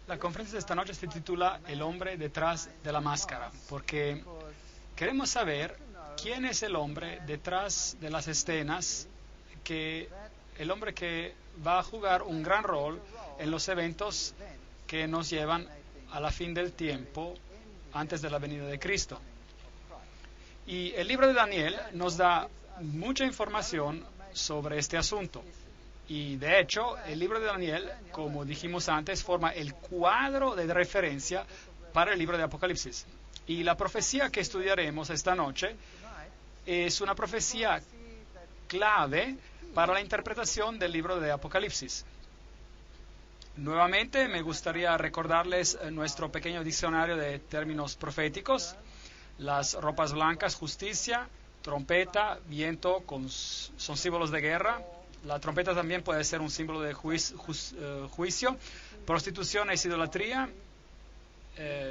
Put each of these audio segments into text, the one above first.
La conferencia de esta noche se titula El hombre detrás de la máscara, porque queremos saber quién es el hombre detrás de las escenas, el hombre que va a jugar un gran rol en los eventos que nos llevan a la fin del tiempo antes de la venida de Cristo. Y el libro de Daniel nos da mucha información sobre este asunto. Y de hecho, el libro de Daniel, como dijimos antes, forma el cuadro de referencia para el libro de Apocalipsis. Y la profecía que estudiaremos esta noche es una profecía clave para la interpretación del libro de Apocalipsis. Nuevamente, me gustaría recordarles nuestro pequeño diccionario de términos proféticos. Las ropas blancas, justicia; trompeta, viento, son símbolos de guerra. La trompeta también puede ser un símbolo de juicio. Prostitución es idolatría.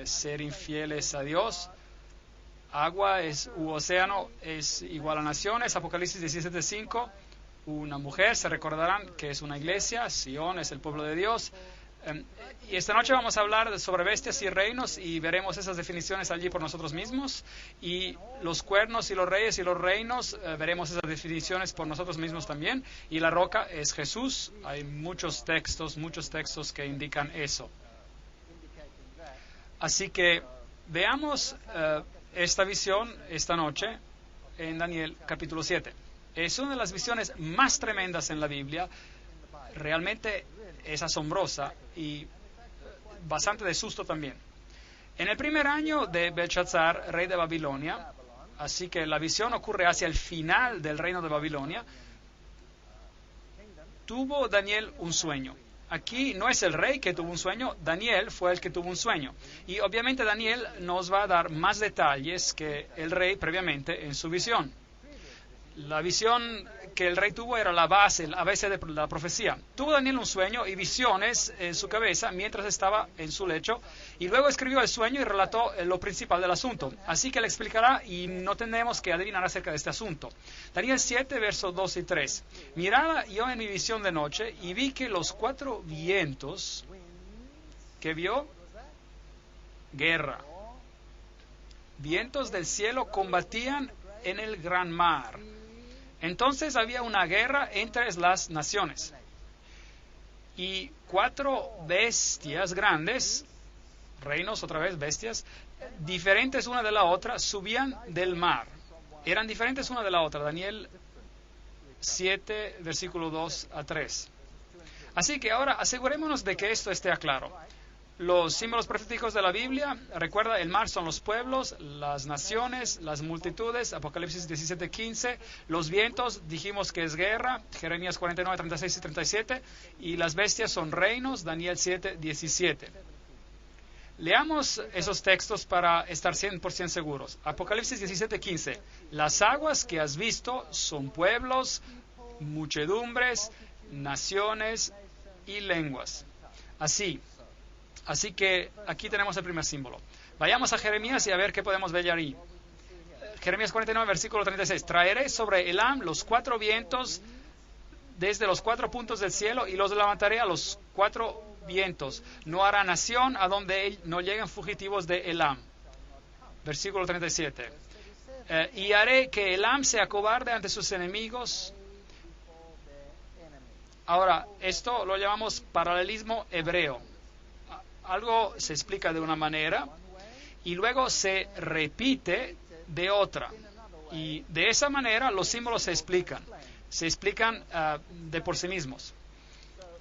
Ser infieles a Dios. Agua u océano es igual a naciones. Apocalipsis 17:5. Una mujer, se recordarán que es una iglesia. Sion es el pueblo de Dios. Y esta noche vamos a hablar sobre bestias y reinos y veremos esas definiciones allí por nosotros mismos. Y los cuernos y los reyes y los reinos, veremos esas definiciones por nosotros mismos también. Y la roca es Jesús. Hay muchos textos que indican eso. Así que veamos esta visión esta noche en Daniel capítulo 7. Es una de las visiones más tremendas en la Biblia. Realmente es asombrosa y bastante de susto también. En el primer año de Belshazzar, rey de Babilonia, así que la visión ocurre hacia el final del reino de Babilonia, tuvo Daniel un sueño. Aquí no es el rey que tuvo un sueño, Daniel fue el que tuvo un sueño. Y obviamente Daniel nos va a dar más detalles que el rey previamente en su visión. La visión que el rey tuvo era la base de la profecía. Tuvo Daniel un sueño y visiones en su cabeza mientras estaba en su lecho, y luego escribió el sueño y relató lo principal del asunto. Así que le explicará y no tenemos que adivinar acerca de este asunto. Daniel 7, versos 2 y 3. Miraba yo en mi visión de noche y vi que los 4 vientos que vio, guerra. Vientos del cielo combatían en el gran mar. Entonces había una guerra entre las naciones. Y 4 bestias grandes, reinos otra vez, bestias, diferentes una de la otra, subían del mar. Eran diferentes una de la otra. Daniel 7, versículo 2 a 3. Así que ahora asegurémonos de que esto esté claro. Los símbolos proféticos de la Biblia, recuerda, el mar son los pueblos, las naciones, las multitudes, Apocalipsis 17:15, los vientos, dijimos que es guerra, Jeremías 49, 36 y 37, y las bestias son reinos, Daniel 7:17. Leamos esos textos para estar 100% seguros. Apocalipsis 17:15. Las aguas que has visto son pueblos, muchedumbres, naciones y lenguas. Así que aquí tenemos el primer símbolo. Vayamos a Jeremías y a ver qué podemos ver ahí. Jeremías 49, versículo 36. Traeré sobre Elam los 4 vientos desde los 4 puntos del cielo y los levantaré a los 4 vientos. No hará nación a donde no lleguen fugitivos de Elam. Versículo 37. Y haré que Elam sea cobarde ante sus enemigos. Ahora, esto lo llamamos paralelismo hebreo. Algo se explica de una manera y luego se repite de otra. Y de esa manera los símbolos se explican de por sí mismos.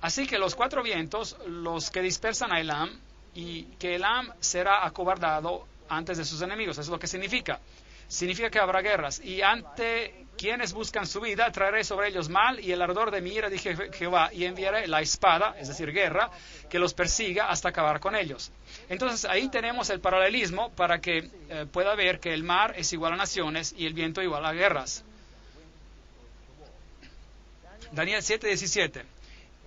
Así que los 4 vientos, los que dispersan a Elam, y que Elam será acobardado antes de sus enemigos. Eso es lo que significa. Significa que habrá guerras. Y ante quienes buscan su vida, traeré sobre ellos mal y el ardor de mi ira, dije Jehová, y enviaré la espada, es decir, guerra, que los persiga hasta acabar con ellos. Entonces ahí tenemos el paralelismo para que pueda ver que el mar es igual a naciones y el viento igual a guerras. Daniel 7:17.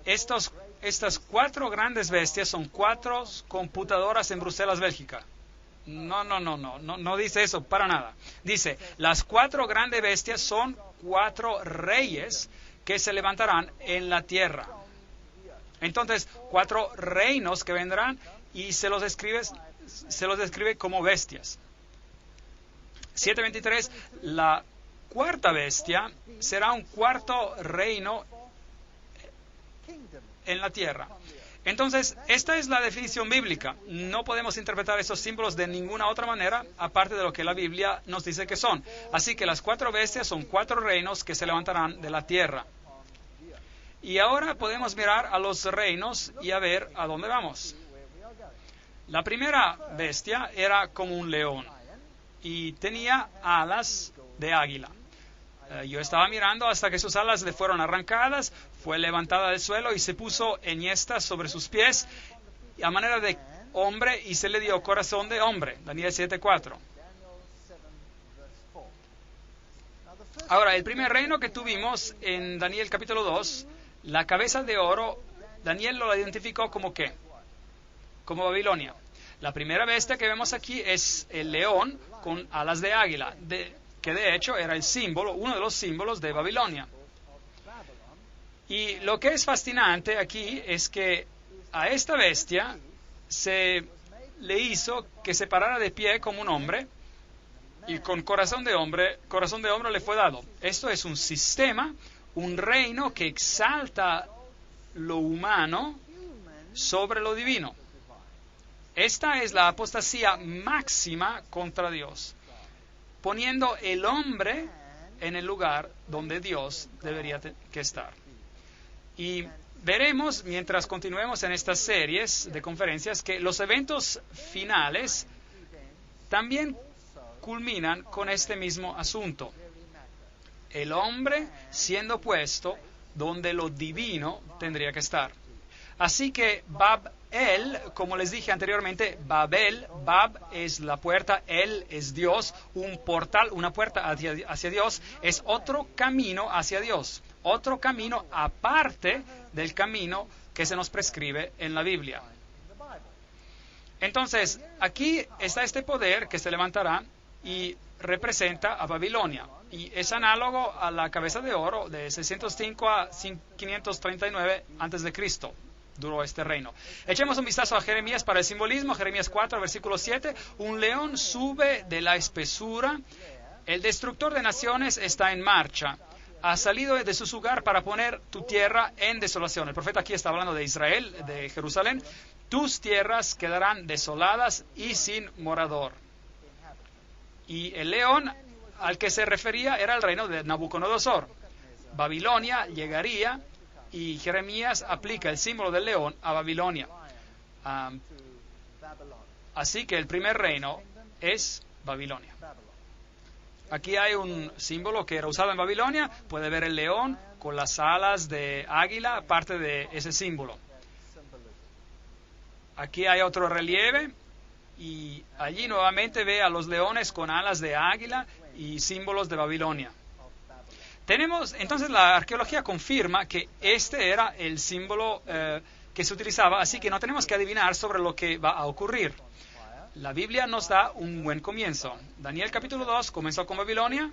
Estas 4 grandes bestias son 4 computadoras en Bruselas, Bélgica. No dice eso para nada. Dice, las 4 grandes bestias son 4 reyes que se levantarán en la tierra. Entonces, 4 reinos que vendrán y se los describe como bestias. 7:23, la 4ª bestia será un 4º reino en la tierra. Entonces, esta es la definición bíblica. No podemos interpretar esos símbolos de ninguna otra manera, aparte de lo que la Biblia nos dice que son. Así que las 4 bestias son 4 reinos que se levantarán de la tierra. Y ahora podemos mirar a los reinos y a ver a dónde vamos. La primera bestia era como un león y tenía alas de águila. Yo estaba mirando hasta que sus alas le fueron arrancadas, fue levantada del suelo y se puso enhiesta sobre sus pies a manera de hombre y se le dio corazón de hombre. Daniel 7:4. Ahora, el primer reino que tuvimos en Daniel capítulo 2, la cabeza de oro, Daniel lo identificó como ¿qué? Como Babilonia. La primera bestia que vemos aquí es el león con alas de águila, que de hecho era el símbolo, uno de los símbolos de Babilonia. Y lo que es fascinante aquí es que a esta bestia se le hizo que se parara de pie como un hombre y con corazón de hombre le fue dado. Esto es un sistema, un reino que exalta lo humano sobre lo divino. Esta es la apostasía máxima contra Dios, poniendo el hombre en el lugar donde Dios debería que estar. Y veremos, mientras continuemos en estas series de conferencias, que los eventos finales también culminan con este mismo asunto. El hombre siendo puesto donde lo divino tendría que estar. Así que Bab-el, como les dije anteriormente, Babel, Bab es la puerta, El es Dios, un portal, una puerta hacia Dios, es otro camino hacia Dios, otro camino aparte del camino que se nos prescribe en la Biblia. Entonces, aquí está este poder que se levantará y representa a Babilonia, y es análogo a la cabeza de oro de 605 a 539 a.C., duró este reino. Echemos un vistazo a Jeremías para el simbolismo. Jeremías 4, versículo 7. Un león sube de la espesura. El destructor de naciones está en marcha. Ha salido de su lugar para poner tu tierra en desolación. El profeta aquí está hablando de Israel, de Jerusalén. Tus tierras quedarán desoladas y sin morador. Y el león al que se refería era el reino de Nabucodonosor. Babilonia llegaría, y Jeremías aplica el símbolo del león a Babilonia. Así que el primer reino es Babilonia. Aquí hay un símbolo que era usado en Babilonia. Puede ver el león con las alas de águila, parte de ese símbolo. Aquí hay otro relieve y allí nuevamente ve a los leones con alas de águila y símbolos de Babilonia. Entonces la arqueología confirma que este era el símbolo que se utilizaba, así que no tenemos que adivinar sobre lo que va a ocurrir. La Biblia nos da un buen comienzo. Daniel capítulo 2 comenzó con Babilonia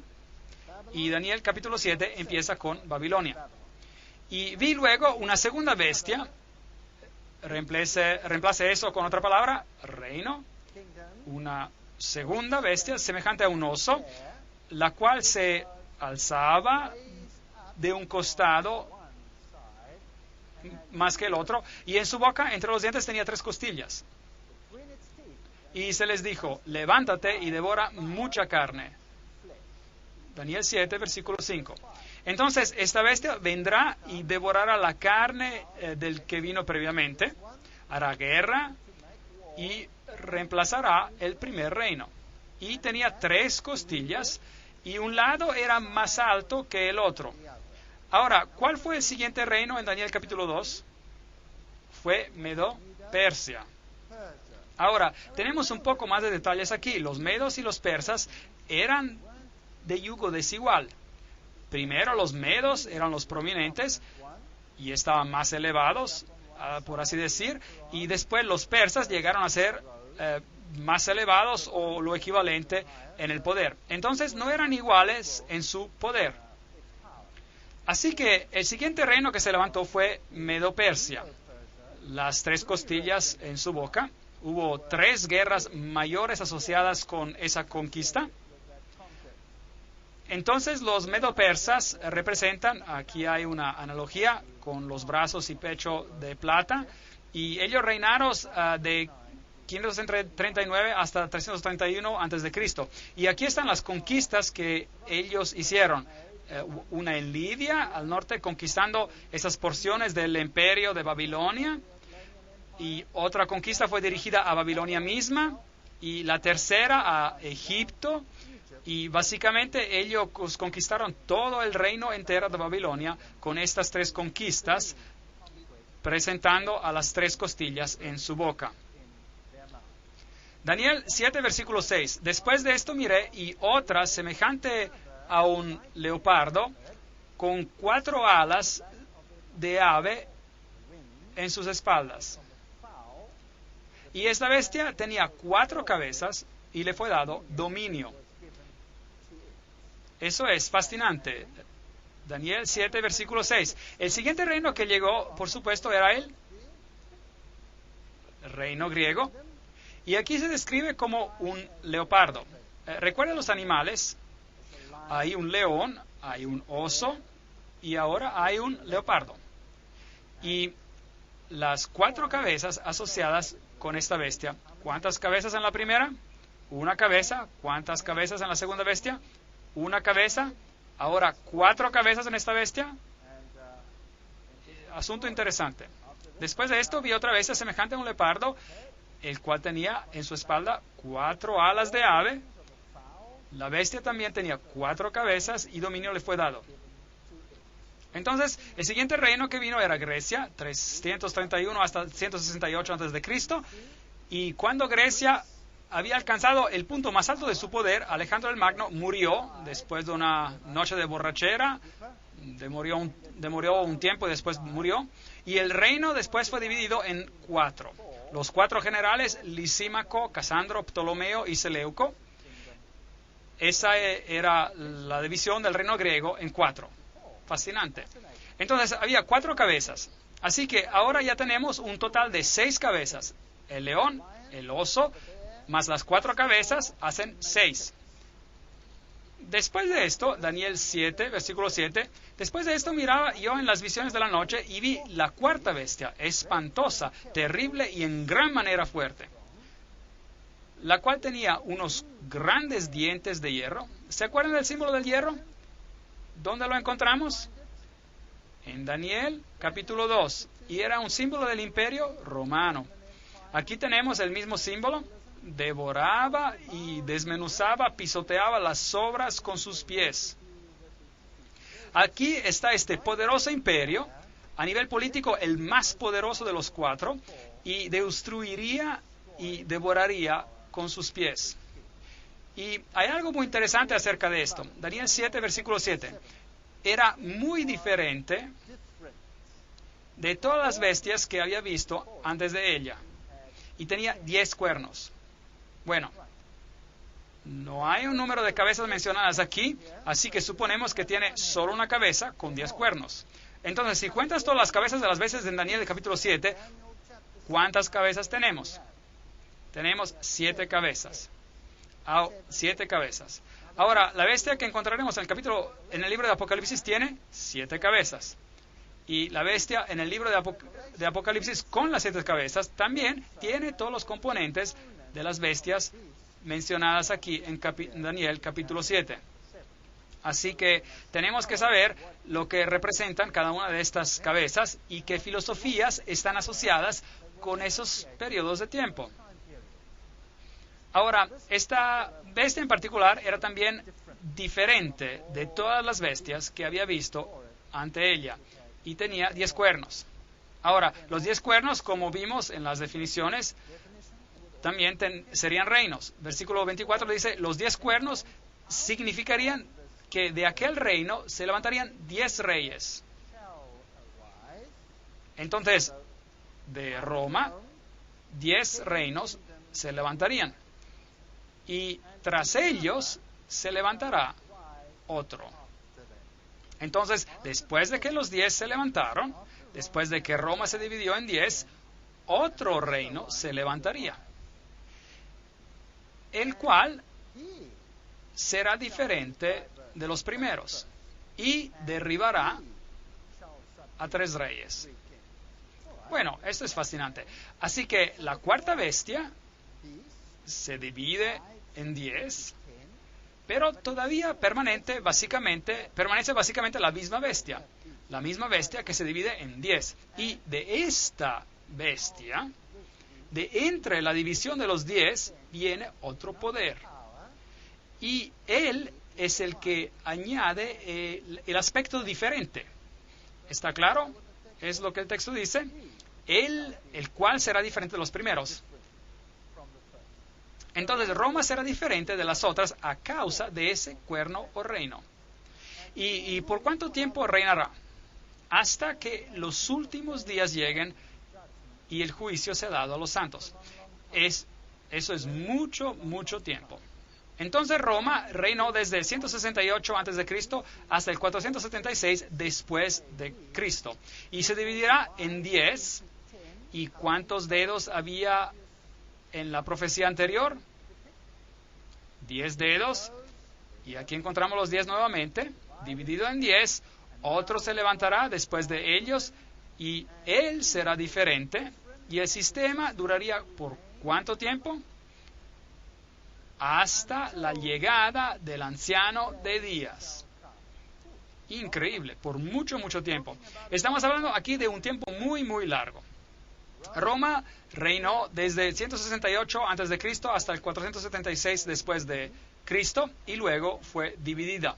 y Daniel capítulo 7 empieza con Babilonia. Y vi luego una segunda bestia, reemplace eso con otra palabra, reino, una segunda bestia semejante a un oso, la cual se alzaba de un costado más que el otro, y en su boca, entre los dientes, tenía 3 costillas. Y se les dijo, levántate y devora mucha carne. Daniel 7, versículo 5. Entonces, esta bestia vendrá y devorará la carne del que vino previamente, hará guerra y reemplazará el primer reino. Y tenía 3 costillas, y un lado era más alto que el otro. Ahora, ¿cuál fue el siguiente reino en Daniel capítulo 2? Fue Medo-Persia. Ahora, tenemos un poco más de detalles aquí. Los medos y los persas eran de yugo desigual. Primero los medos eran los prominentes y estaban más elevados, por así decir, y después los persas llegaron a ser más elevados o lo equivalente en el poder. Entonces no eran iguales en su poder. Así que el siguiente reino que se levantó fue Medo-Persia. Las 3 costillas en su boca. Hubo 3 guerras mayores asociadas con esa conquista. Entonces los medo-persas representan, aquí hay una analogía con los brazos y pecho de plata, y ellos reinaron de 539 hasta 331 a.C. Y aquí están las conquistas que ellos hicieron. Una en Lidia, al norte, conquistando esas porciones del imperio de Babilonia, y otra conquista fue dirigida a Babilonia misma, y la tercera a Egipto, y básicamente ellos conquistaron todo el reino entero de Babilonia con estas 3 conquistas, presentando a las 3 costillas en su boca. Daniel 7, versículo 6. Después de esto miré, y otra semejante a un leopardo, con 4 alas de ave en sus espaldas. Y esta bestia tenía 4 cabezas y le fue dado dominio. Eso es fascinante. Daniel 7, versículo 6. El siguiente reino que llegó, por supuesto, era el reino griego. Y aquí se describe como un leopardo. ¿Recuerdan los animales? Hay un león, hay un oso y ahora hay un leopardo. Y las 4 cabezas asociadas con esta bestia. ¿Cuántas cabezas en la primera? Una cabeza. ¿Cuántas cabezas en la segunda bestia? Una cabeza. Ahora 4 cabezas en esta bestia. Asunto interesante. Después de esto vi otra bestia semejante a un leopardo, el cual tenía en su espalda 4 alas de ave. La bestia también tenía 4 cabezas y dominio le fue dado. Entonces, el siguiente reino que vino era Grecia, 331 hasta 168 a.C. Y cuando Grecia había alcanzado el punto más alto de su poder, Alejandro el Magno murió después de una noche de borrachera, demoró un tiempo y después murió. Y el reino después fue dividido en 4. Los 4 generales, Lisímaco, Casandro, Ptolomeo y Seleuco. Esa era la división del reino griego en 4. Fascinante. Entonces había 4 cabezas. Así que ahora ya tenemos un total de 6 cabezas. El león, el oso, más las 4 cabezas hacen 6. Después de esto, Daniel 7, versículo 7, después de esto miraba yo en las visiones de la noche y vi la 4ª bestia, espantosa, terrible y en gran manera fuerte, la cual tenía unos grandes dientes de hierro. ¿Se acuerdan del símbolo del hierro? ¿Dónde lo encontramos? En Daniel capítulo 2, y era un símbolo del imperio romano. Aquí tenemos el mismo símbolo. Devoraba y desmenuzaba, pisoteaba las sobras con sus pies. Aquí está este poderoso imperio, a nivel político el más poderoso de los 4, y destruiría y devoraría con sus pies. Y hay algo muy interesante acerca de esto. Daniel 7, versículo 7. Era muy diferente de todas las bestias que había visto antes de ella. Y tenía 10 cuernos. Bueno, no hay un número de cabezas mencionadas aquí, así que suponemos que tiene solo una cabeza con 10 cuernos. Entonces, si cuentas todas las cabezas de las bestias en Daniel capítulo 7, ¿cuántas cabezas tenemos? Tenemos 7 cabezas. 7 cabezas. Ahora, la bestia que encontraremos en el libro de Apocalipsis tiene 7 cabezas. Y la bestia en el libro de Apocalipsis con las 7 cabezas también tiene todos los componentes de las bestias mencionadas aquí en Daniel capítulo 7. Así que tenemos que saber lo que representan cada una de estas cabezas y qué filosofías están asociadas con esos periodos de tiempo. Ahora, esta bestia en particular era también diferente de todas las bestias que había visto ante ella y tenía 10 cuernos. Ahora, los 10 cuernos, como vimos en las definiciones, también serían reinos. Versículo 24 dice, los 10 cuernos significarían que de aquel reino se levantarían 10 reyes. Entonces, de Roma, 10 reinos se levantarían. Y tras ellos se levantará otro. Entonces, después de que los 10 se levantaron, después de que Roma se dividió en 10, otro reino se levantaría, el cual será diferente de los primeros y derribará a 3 reyes. Bueno, esto es fascinante. Así que la cuarta bestia se divide en 10, pero todavía permanece básicamente la misma bestia que se divide en 10. Y de esta bestia, de entre la división de los 10, viene otro poder. Y él es el que añade el aspecto diferente. ¿Está claro? Es lo que el texto dice. El cual será diferente de los primeros. Entonces Roma será diferente de las otras a causa de ese cuerno o reino. ¿Y por cuánto tiempo reinará? Hasta que los últimos días lleguen y el juicio sea dado a los santos. Eso es mucho, mucho tiempo. Entonces Roma reinó desde el 168 a.C. hasta el 476 después de Cristo. Y se dividirá en 10. ¿Y cuántos dedos había en la profecía anterior? 10 dedos. Y aquí encontramos los 10 nuevamente. Dividido en 10. Otro se levantará después de ellos. Y él será diferente. Y el sistema duraría ¿por cuánto tiempo? Hasta la llegada del anciano de días. Increíble, por mucho, mucho tiempo. Estamos hablando aquí de un tiempo muy, muy largo. Roma reinó desde el 168 a.C. hasta el 476 después de Cristo y luego fue dividida.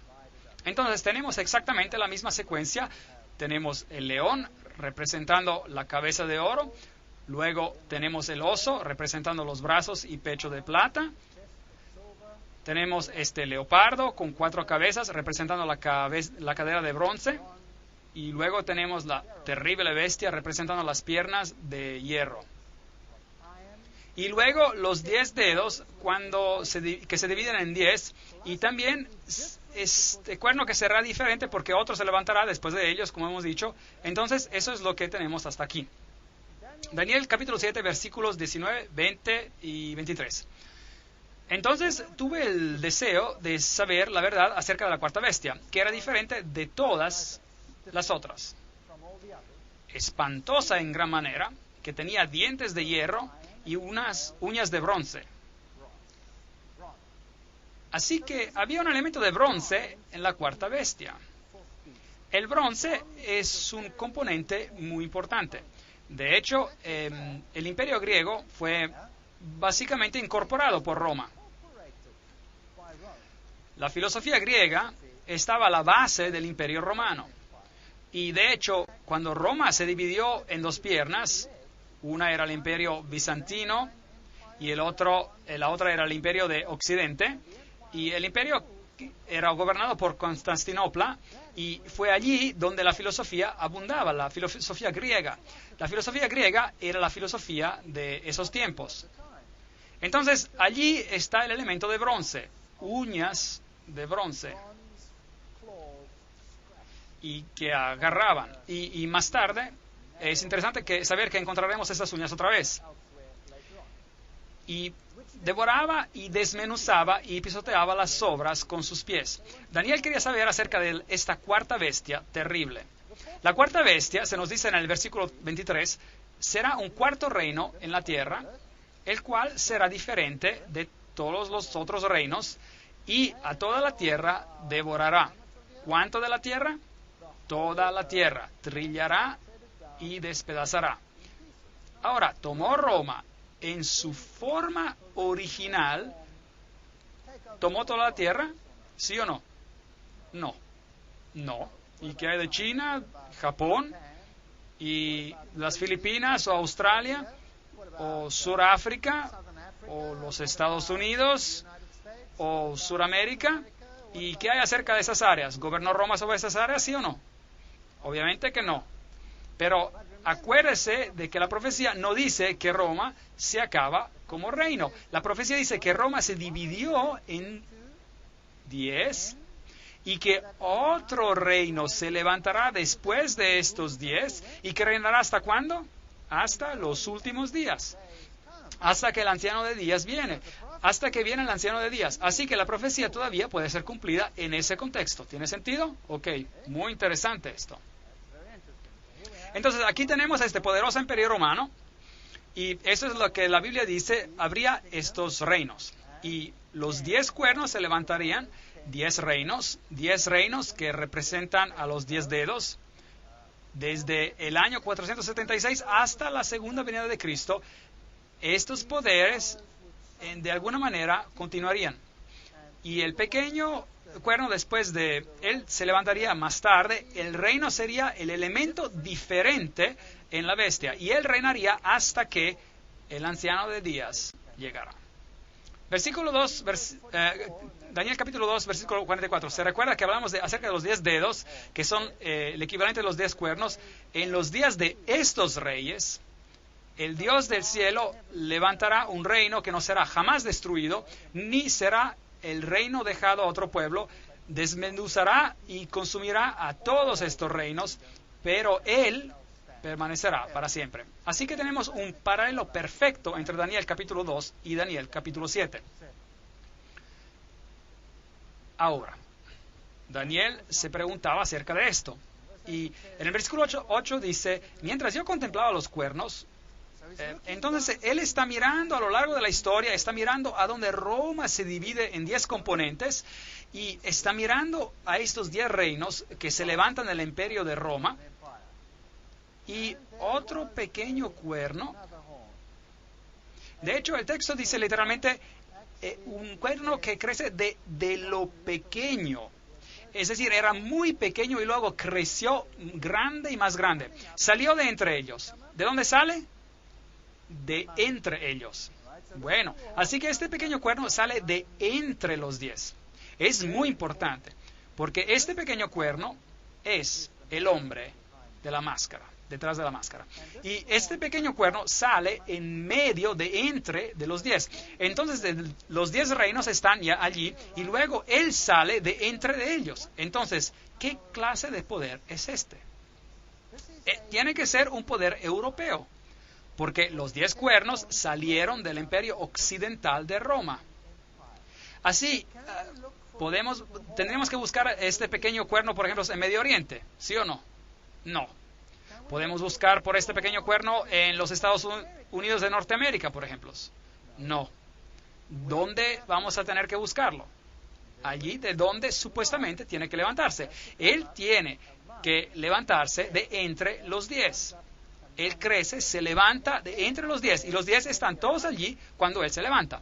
Entonces tenemos exactamente la misma secuencia. Tenemos el león representando la cabeza de oro. Luego tenemos el oso representando los brazos y pecho de plata. Tenemos este leopardo con 4 cabezas representando la cadera de bronce. Y luego tenemos la terrible bestia representando las piernas de hierro. Y luego los 10 dedos que se dividen en 10. Y también este cuerno que será diferente porque otro se levantará después de ellos, como hemos dicho. Entonces eso es lo que tenemos hasta aquí. Daniel capítulo 7 versículos 19, 20 y 23. Entonces tuve el deseo de saber la verdad acerca de la cuarta bestia, que era diferente de todas las otras. Espantosa en gran manera, que tenía dientes de hierro y unas uñas de bronce. Así que había un elemento de bronce en la cuarta bestia. El bronce es un componente muy importante. De hecho, el imperio griego fue básicamente incorporado por Roma. La filosofía griega estaba a la base del imperio romano. Y de hecho, cuando Roma se dividió en 2 piernas, una era el imperio bizantino y la otra era el imperio de Occidente, y el imperio era gobernado por Constantinopla, y fue allí donde la filosofía abundaba, la filosofía griega. La filosofía griega era la filosofía de esos tiempos. Entonces, allí está el elemento de bronce, uñas de bronce, y que agarraban. Y más tarde, es interesante saber que encontraremos esas uñas otra vez. Y devoraba y desmenuzaba y pisoteaba las sobras con sus pies. Daniel quería saber acerca de esta cuarta bestia terrible. La cuarta bestia, se nos dice en el versículo 23, será un cuarto reino en la tierra, el cual será diferente de todos los otros reinos, y a toda la tierra devorará. ¿Cuánto de la tierra? Toda la tierra. Trillará y despedazará. Ahora, tomó Roma en su forma original. ¿Tomó toda la tierra? ¿Sí o no? No. No. ¿Y qué hay de China, Japón y las Filipinas o Australia o Suráfrica o los Estados Unidos o Suramérica? ¿Y qué hay acerca de esas áreas? ¿Gobernó Roma sobre esas áreas, sí o no? Obviamente que no. Pero acuérdese de que la profecía no dice que Roma se acaba como reino. La profecía dice que Roma se dividió en 10 y que otro reino se levantará después de estos 10 y que reinará ¿hasta cuándo? Hasta los últimos días. Hasta que el anciano de días viene. Hasta que viene el anciano de días. Así que la profecía todavía puede ser cumplida en ese contexto. ¿Tiene sentido? Ok, muy interesante esto. Entonces aquí tenemos a este poderoso imperio romano, y eso es lo que la Biblia dice, habría estos reinos. Y los 10 cuernos se levantarían, 10 reinos que representan a los 10 dedos, desde el año 476 hasta la segunda venida de Cristo. Estos poderes, de alguna manera, continuarían. Y el pequeño cuerno, después de él, se levantaría más tarde. El reino sería el elemento diferente en la bestia, y él reinaría hasta que el anciano de días llegara. Versículo 2, Daniel capítulo 2, versículo 44. Se recuerda que hablamos acerca de los 10 dedos, que son el equivalente de los 10 cuernos. En los días de estos reyes, el Dios del cielo levantará un reino que no será jamás destruido, ni será el reino dejado a otro pueblo. Desmenuzará y consumirá a todos estos reinos, pero él permanecerá para siempre. Así que tenemos un paralelo perfecto entre Daniel capítulo 2 y Daniel capítulo 7. Ahora, Daniel se preguntaba acerca de esto. Y en el versículo 8 dice, mientras yo contemplaba los cuernos, entonces él está mirando a lo largo de la historia, está mirando a donde Roma se divide en 10 componentes, y está mirando a estos 10 reinos que se levantan del imperio de Roma, y otro pequeño cuerno. De hecho, el texto dice literalmente un cuerno que crece de lo pequeño. Es decir, era muy pequeño y luego creció grande y más grande. Salió de entre ellos. ¿De dónde sale? De entre ellos. Bueno, así que este pequeño cuerno sale de entre los 10. Es muy importante, porque este pequeño cuerno es el hombre de la máscara, detrás de la máscara. Y este pequeño cuerno sale en medio de entre de los 10. Entonces los 10 reinos están ya allí, y luego él sale de entre de ellos. Entonces, ¿qué clase de poder es este? Tiene que ser un poder europeo, porque los 10 cuernos salieron del imperio occidental de Roma. Así, tendríamos que buscar este pequeño cuerno, por ejemplo, en Medio Oriente, ¿sí o no? No. ¿Podemos buscar por este pequeño cuerno en los Estados Unidos de Norteamérica, por ejemplo? No. ¿Dónde vamos a tener que buscarlo? Allí de donde supuestamente tiene que levantarse. Él tiene que levantarse de entre los 10. Él crece, se levanta de entre los 10, y los 10 están todos allí cuando él se levanta.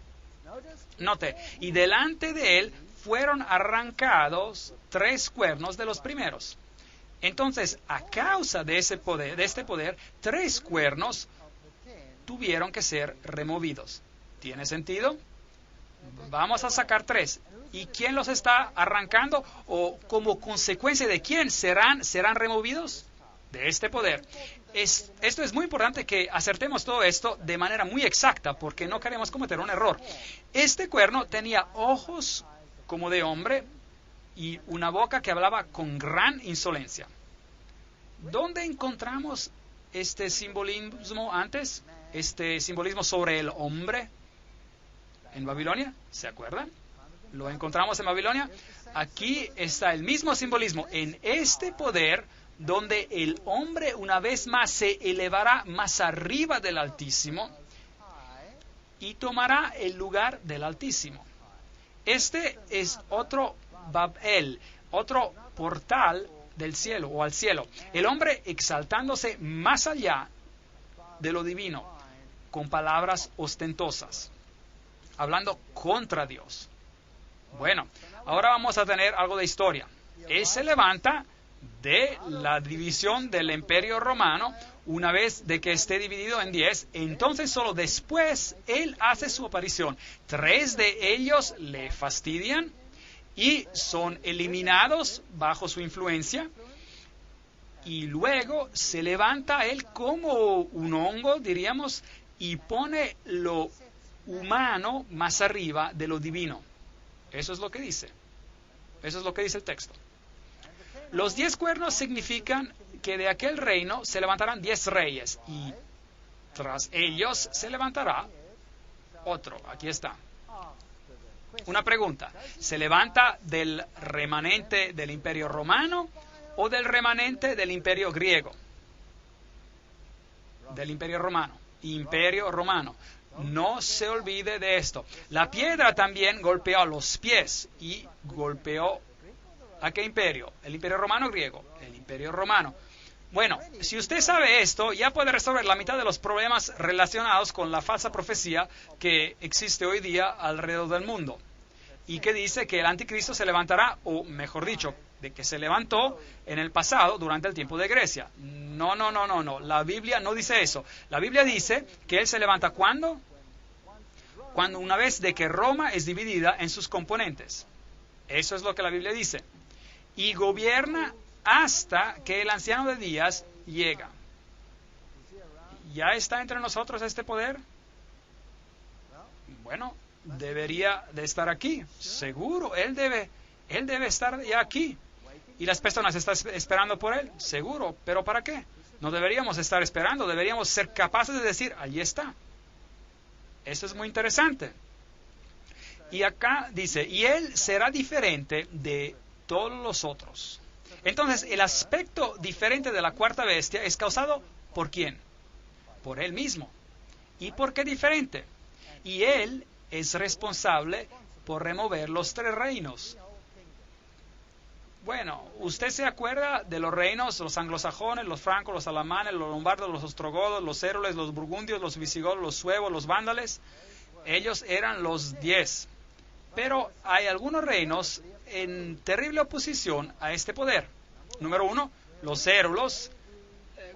Note, y delante de él fueron arrancados 3 cuernos de los primeros. Entonces, a causa de este poder, 3 cuernos tuvieron que ser removidos. ¿Tiene sentido? Vamos a sacar 3. ¿Y quién los está arrancando? ¿O como consecuencia de quién serán removidos? De este poder. Esto es muy importante que acertemos todo esto de manera muy exacta, porque no queremos cometer un error. Este cuerno tenía ojos como de hombre y una boca que hablaba con gran insolencia. ¿Dónde encontramos este simbolismo antes? Este simbolismo sobre el hombre. ¿En Babilonia? ¿Se acuerdan? ¿Lo encontramos en Babilonia? Aquí está el mismo simbolismo. En este poder, donde el hombre una vez más se elevará más arriba del Altísimo y tomará el lugar del Altísimo. Este es otro Babel, otro portal del cielo o al cielo. El hombre exaltándose más allá de lo divino, con palabras ostentosas, hablando contra Dios. Bueno, ahora vamos a tener algo de historia. Él se levanta de la división del Imperio Romano, una vez de que esté dividido en 10, entonces solo después él hace su aparición. 3 de ellos le fastidian y son eliminados bajo su influencia, y luego se levanta él como un hongo, diríamos, y pone lo humano más arriba de lo divino. Eso es lo que dice. Eso es lo que dice el texto. Los 10 cuernos significan que de aquel reino se levantarán 10 reyes y tras ellos se levantará otro. Aquí está. Una pregunta. ¿Se levanta del remanente del Imperio Romano o del remanente del Imperio Griego? Del Imperio Romano. Imperio Romano. No se olvide de esto. La piedra también golpeó los pies y golpeó ¿a qué imperio? ¿El Imperio Romano o griego? El Imperio Romano. Bueno, si usted sabe esto, ya puede resolver la mitad de los problemas relacionados con la falsa profecía que existe hoy día alrededor del mundo. Y que dice que el anticristo se levantará, o mejor dicho, de que se levantó en el pasado durante el tiempo de Grecia. No. La Biblia no dice eso. La Biblia dice que él se levanta ¿cuándo? Cuando una vez de que Roma es dividida en sus componentes. Eso es lo que la Biblia dice. Y gobierna hasta que el anciano de días llega. ¿Ya está entre nosotros este poder? Bueno, debería de estar aquí. Seguro, él debe estar ya aquí. Y las personas están esperando por él. Seguro, pero ¿para qué? No deberíamos estar esperando, deberíamos ser capaces de decir, allí está. Eso es muy interesante. Y acá dice, y él será diferente de todos los otros. Entonces, el aspecto diferente de la cuarta bestia es causado ¿por quién? Por él mismo. ¿Y por qué diferente? Y él es responsable por remover los 3 reinos. Bueno, ¿usted se acuerda de los reinos, los anglosajones, los francos, los alamanes, los lombardos, los ostrogodos, los érules, los burgundios, los visigodos, los suevos, los vándales? Ellos eran los 10. Pero hay algunos reinos en terrible oposición a este poder. Número 1, los érulos,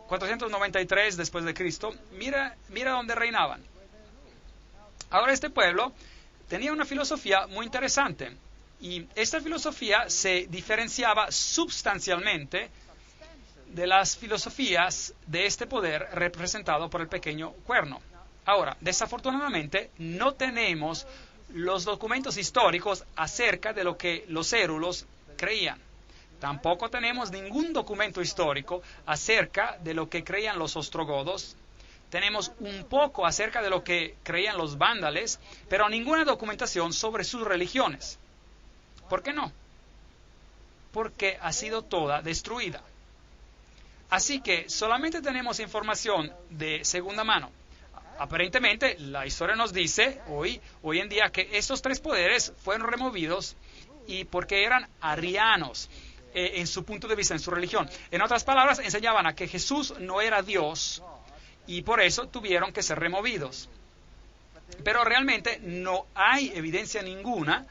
493 después de Cristo. Mira dónde reinaban. Ahora este pueblo tenía una filosofía muy interesante. Y esta filosofía se diferenciaba sustancialmente de las filosofías de este poder representado por el pequeño cuerno. Ahora, desafortunadamente, no tenemos los documentos históricos acerca de lo que los érulos creían. Tampoco tenemos ningún documento histórico acerca de lo que creían los ostrogodos. Tenemos un poco acerca de lo que creían los vándales, pero ninguna documentación sobre sus religiones. ¿Por qué no? Porque ha sido toda destruida. Así que solamente tenemos información de segunda mano. Aparentemente, la historia nos dice hoy en día que estos 3 poderes fueron removidos y porque eran arianos en su punto de vista, en su religión. En otras palabras, enseñaban a que Jesús no era Dios y por eso tuvieron que ser removidos. Pero realmente no hay evidencia ninguna,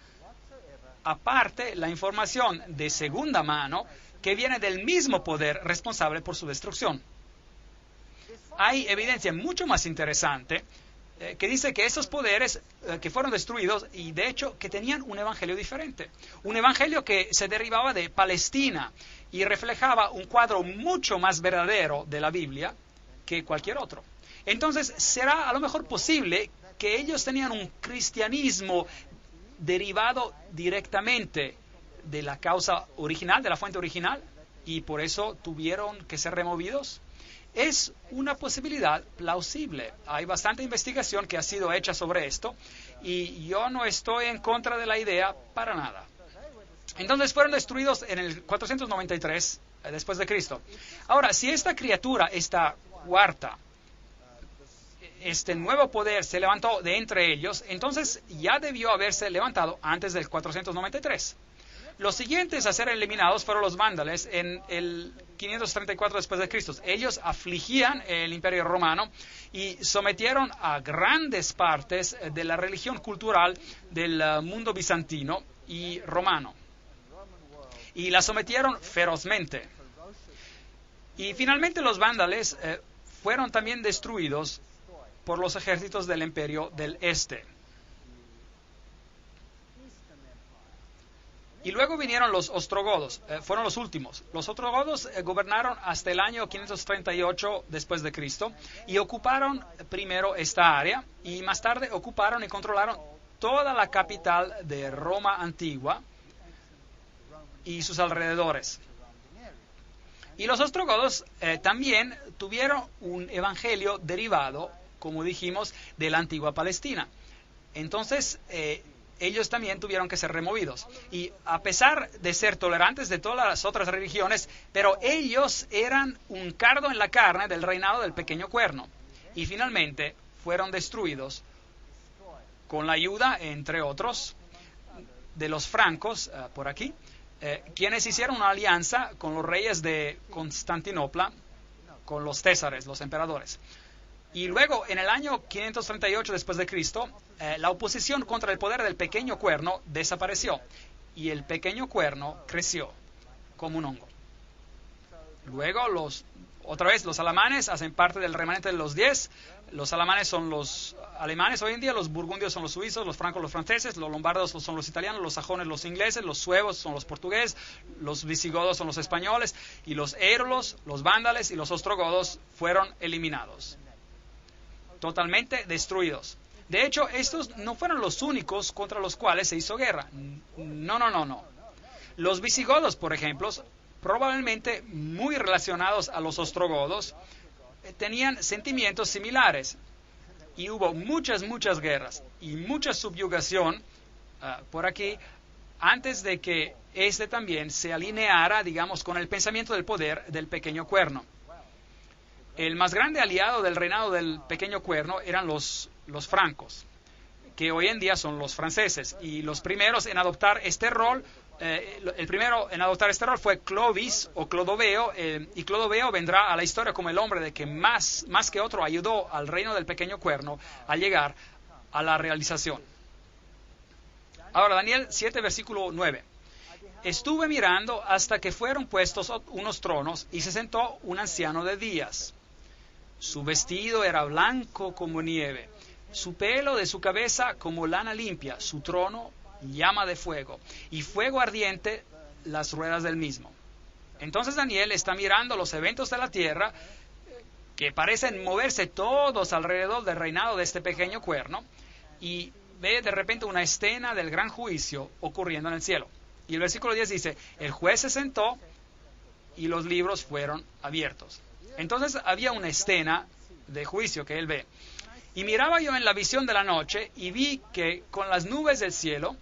aparte la información de segunda mano que viene del mismo poder responsable por su destrucción. Hay evidencia mucho más interesante que dice que esos poderes que fueron destruidos y de hecho que tenían un evangelio diferente, un evangelio que se derivaba de Palestina y reflejaba un cuadro mucho más verdadero de la Biblia que cualquier otro. Entonces será a lo mejor posible que ellos tenían un cristianismo derivado directamente de la causa original, de la fuente original, y por eso tuvieron que ser removidos. Es una posibilidad plausible. Hay bastante investigación que ha sido hecha sobre esto y yo no estoy en contra de la idea para nada. Entonces fueron destruidos en el 493 después de Cristo. Ahora, si esta criatura, esta cuarta, este nuevo poder se levantó de entre ellos, entonces ya debió haberse levantado antes del 493. Los siguientes a ser eliminados fueron los vándalos en el 534 después de Cristo. Ellos afligían el Imperio Romano y sometieron a grandes partes de la religión cultural del mundo bizantino y romano. Y la sometieron ferozmente. Y finalmente los vándalos fueron también destruidos por los ejércitos del Imperio del Este. Y luego vinieron los ostrogodos, fueron los últimos. Los ostrogodos gobernaron hasta el año 538 después de Cristo y ocuparon primero esta área y más tarde ocuparon y controlaron toda la capital de Roma antigua y sus alrededores. Y los ostrogodos también tuvieron un evangelio derivado, como dijimos, de la antigua Palestina. Entonces, ellos también tuvieron que ser removidos. Y a pesar de ser tolerantes de todas las otras religiones, pero ellos eran un cardo en la carne del reinado del pequeño cuerno. Y finalmente fueron destruidos con la ayuda, entre otros, de los francos, por aquí, quienes hicieron una alianza con los reyes de Constantinopla, con los césares, los emperadores. Y luego, en el año 538 después de Cristo, la oposición contra el poder del pequeño cuerno desapareció y el pequeño cuerno creció como un hongo. Luego, otra vez, los alamanes hacen parte del remanente de los 10. Los alamanes son los alemanes hoy en día, los burgundios son los suizos, los francos los franceses, los lombardos son los italianos, los sajones los ingleses, los suevos son los portugueses, los visigodos son los españoles, y los érulos, los vándalos y los ostrogodos fueron eliminados. Totalmente destruidos. De hecho, estos no fueron los únicos contra los cuales se hizo guerra. No. Los visigodos, por ejemplo, probablemente muy relacionados a los ostrogodos, tenían sentimientos similares. Y hubo muchas guerras y mucha subyugación por aquí antes de que este también se alineara, digamos, con el pensamiento del poder del pequeño cuerno. El más grande aliado del reinado del pequeño cuerno eran los francos, que hoy en día son los franceses. Y los primeros en adoptar este rol, el primero en adoptar este rol fue Clovis o Clodoveo, y Clodoveo vendrá a la historia como el hombre de que más que otro ayudó al reino del pequeño cuerno a llegar a la realización. Ahora, Daniel 7, versículo 9. Estuve mirando hasta que fueron puestos unos tronos y se sentó un anciano de días. Su vestido era blanco como nieve, su pelo de su cabeza como lana limpia, su trono llama de fuego, y fuego ardiente las ruedas del mismo. Entonces Daniel está mirando los eventos de la tierra, que parecen moverse todos alrededor del reinado de este pequeño cuerno, y ve de repente una escena del gran juicio ocurriendo en el cielo. Y el versículo 10 dice, el juez se sentó y los libros fueron abiertos. Entonces había una escena de juicio que él ve. Y miraba yo en la visión de la noche y vi que con las nubes del cielo,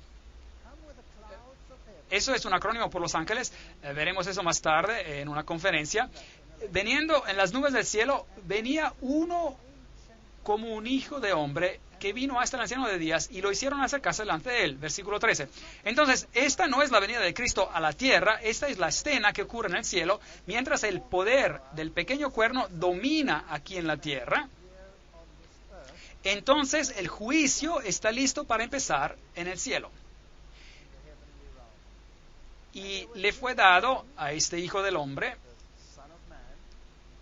eso es un acrónimo por los ángeles, veremos eso más tarde en una conferencia, veniendo en las nubes del cielo, venía uno como un hijo de hombre que vino hasta el anciano de días y lo hicieron acercarse delante de él. Versículo 13. Entonces, esta no es la venida de Cristo a la tierra, esta es la escena que ocurre en el cielo, mientras el poder del pequeño cuerno domina aquí en la tierra. Entonces, el juicio está listo para empezar en el cielo. Y le fue dado a este hijo del hombre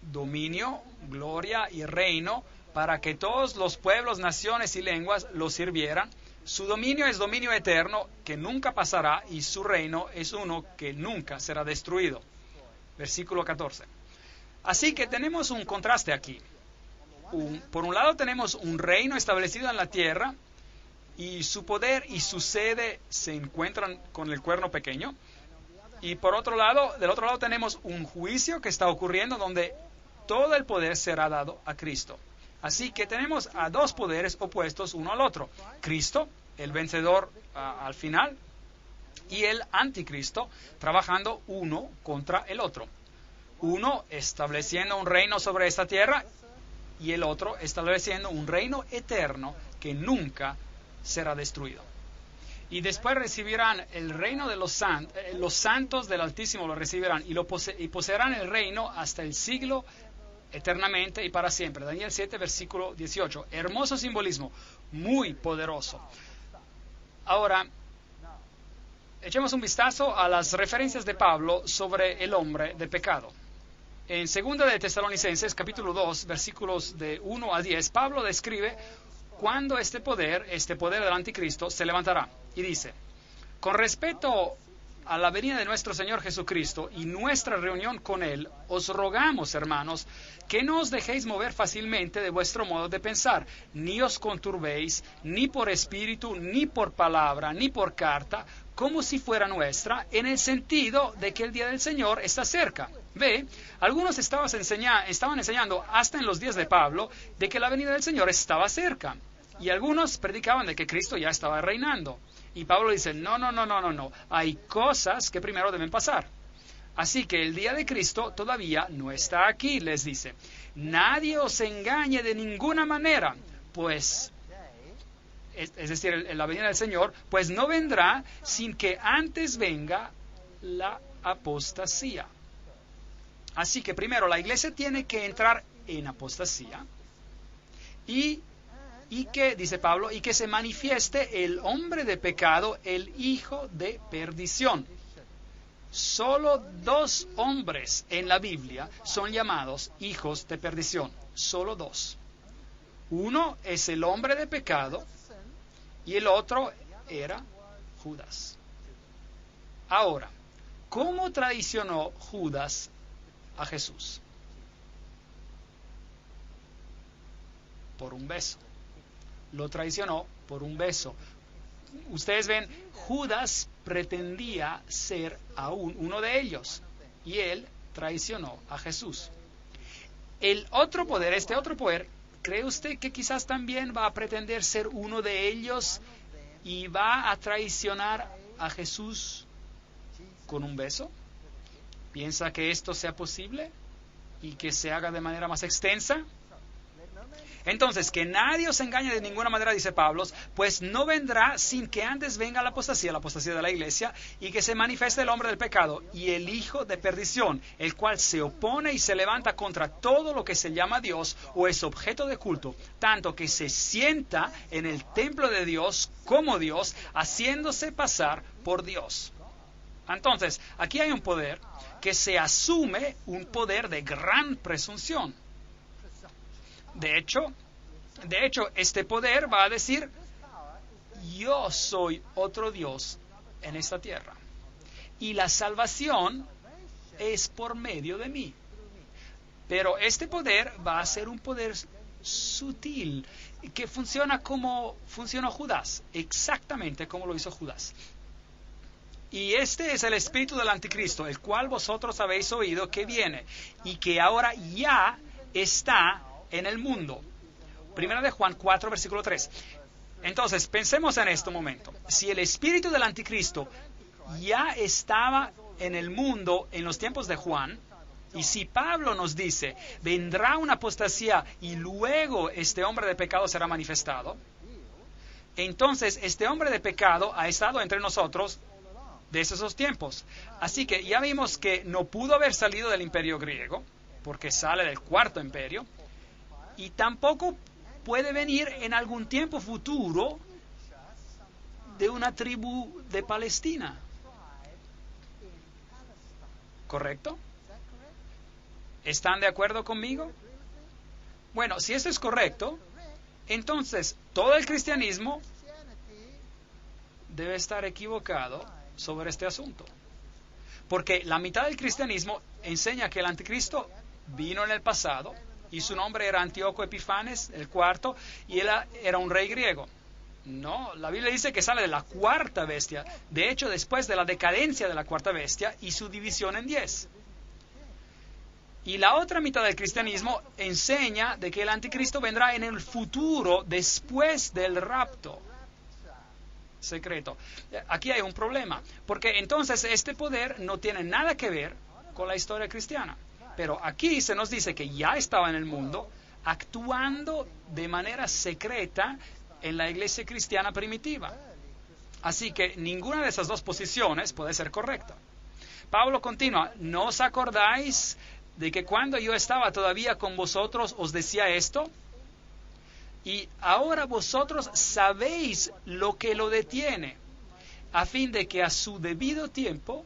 dominio, gloria y reino para que todos los pueblos, naciones y lenguas lo sirvieran. Su dominio es dominio eterno que nunca pasará y su reino es uno que nunca será destruido. Versículo 14. Así que tenemos un contraste aquí. Por un lado tenemos un reino establecido en la tierra y su poder y su sede se encuentran con el cuerno pequeño. Y por otro lado, del otro lado tenemos un juicio que está ocurriendo donde todo el poder será dado a Cristo. Así que tenemos a dos poderes opuestos uno al otro. Cristo, el vencedor al final, y el anticristo, trabajando uno contra el otro. Uno estableciendo un reino sobre esta tierra y el otro estableciendo un reino eterno que nunca será destruido. Y después recibirán el reino de los santos del Altísimo lo recibirán y poseerán el reino hasta el siglo eternamente y para siempre. Daniel 7, versículo 18. Hermoso simbolismo, muy poderoso. Ahora, echemos un vistazo a las referencias de Pablo sobre el hombre de pecado. En 2 de Tesalonicenses, capítulo 2, versículos de 1 a 10, Pablo describe cuándo este poder del anticristo, se levantará. Y dice, con respecto a la venida de nuestro Señor Jesucristo y nuestra reunión con Él, os rogamos, hermanos, que no os dejéis mover fácilmente de vuestro modo de pensar, ni os conturbéis, ni por espíritu, ni por palabra, ni por carta, como si fuera nuestra, en el sentido de que el día del Señor está cerca. Ve, algunos estaban enseñando hasta en los días de Pablo de que la venida del Señor estaba cerca. Y algunos predicaban de que Cristo ya estaba reinando. Y Pablo dice, no. Hay cosas que primero deben pasar. Así que el día de Cristo todavía no está aquí, les dice. Nadie os engañe de ninguna manera, pues, es decir, la venida del Señor, pues no vendrá sin que antes venga la apostasía. Así que primero la iglesia tiene que entrar en apostasía y que, dice Pablo, y que se manifieste el hombre de pecado, el hijo de perdición. Solo 2 hombres en la Biblia son llamados hijos de perdición. Solo 2. Uno es el hombre de pecado y el otro era Judas. Ahora, ¿cómo traicionó Judas a Jesús? Por un beso. Lo traicionó por un beso. Ustedes ven, Judas pretendía ser aún uno de ellos y él traicionó a Jesús. El otro poder, ¿cree usted que quizás también va a pretender ser uno de ellos y va a traicionar a Jesús con un beso? ¿Piensa que esto sea posible y que se haga de manera más extensa? Entonces, que nadie os engañe de ninguna manera, dice Pablo, pues no vendrá sin que antes venga la apostasía de la iglesia, y que se manifieste el hombre del pecado y el hijo de perdición, el cual se opone y se levanta contra todo lo que se llama Dios o es objeto de culto, tanto que se sienta en el templo de Dios como Dios, haciéndose pasar por Dios. Entonces, aquí hay un poder que se asume, un poder de gran presunción. De hecho, este poder va a decir, yo soy otro Dios en esta tierra. Y la salvación es por medio de mí. Pero este poder va a ser un poder sutil, que funciona como funcionó Judas, exactamente como lo hizo Judas. Y este es el espíritu del anticristo, el cual vosotros habéis oído que viene, y que ahora ya está en el mundo. Primera de Juan 4, versículo 3. Entonces, pensemos en este momento. Si el espíritu del anticristo ya estaba en el mundo en los tiempos de Juan, y si Pablo nos dice, vendrá una apostasía y luego este hombre de pecado será manifestado, entonces este hombre de pecado ha estado entre nosotros desde esos tiempos. Así que ya vimos que no pudo haber salido del imperio griego, porque sale del cuarto imperio, y tampoco puede venir en algún tiempo futuro de una tribu de Palestina. ¿Correcto? ¿Están de acuerdo conmigo? Bueno, si esto es correcto, entonces todo el cristianismo debe estar equivocado sobre este asunto. Porque la mitad del cristianismo enseña que el anticristo vino en el pasado y su nombre era Antíoco Epifanes el cuarto y él era un rey griego. No, la Biblia dice que sale de la cuarta bestia, de hecho después de la decadencia de la cuarta bestia y su división en 10. Y la otra mitad del cristianismo enseña de que el anticristo vendrá en el futuro después del rapto secreto. Aquí hay un problema, porque entonces este poder no tiene nada que ver con la historia cristiana. Pero aquí se nos dice que ya estaba en el mundo, actuando de manera secreta en la iglesia cristiana primitiva. Así que ninguna de esas dos posiciones puede ser correcta. Pablo continúa, ¿no os acordáis de que cuando yo estaba todavía con vosotros os decía esto? Y ahora vosotros sabéis lo que lo detiene, a fin de que a su debido tiempo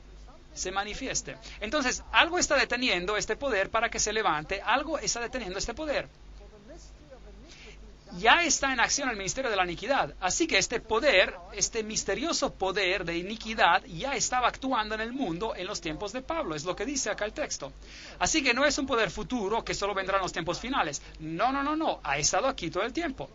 se manifieste. Entonces, algo está deteniendo este poder para que se levante, algo está deteniendo este poder. Ya está en acción el ministerio de la iniquidad, así que este poder, este misterioso poder de iniquidad ya estaba actuando en el mundo en los tiempos de Pablo, es lo que dice acá el texto. Así que no es un poder futuro que solo vendrá en los tiempos finales. No, ha estado aquí todo el tiempo.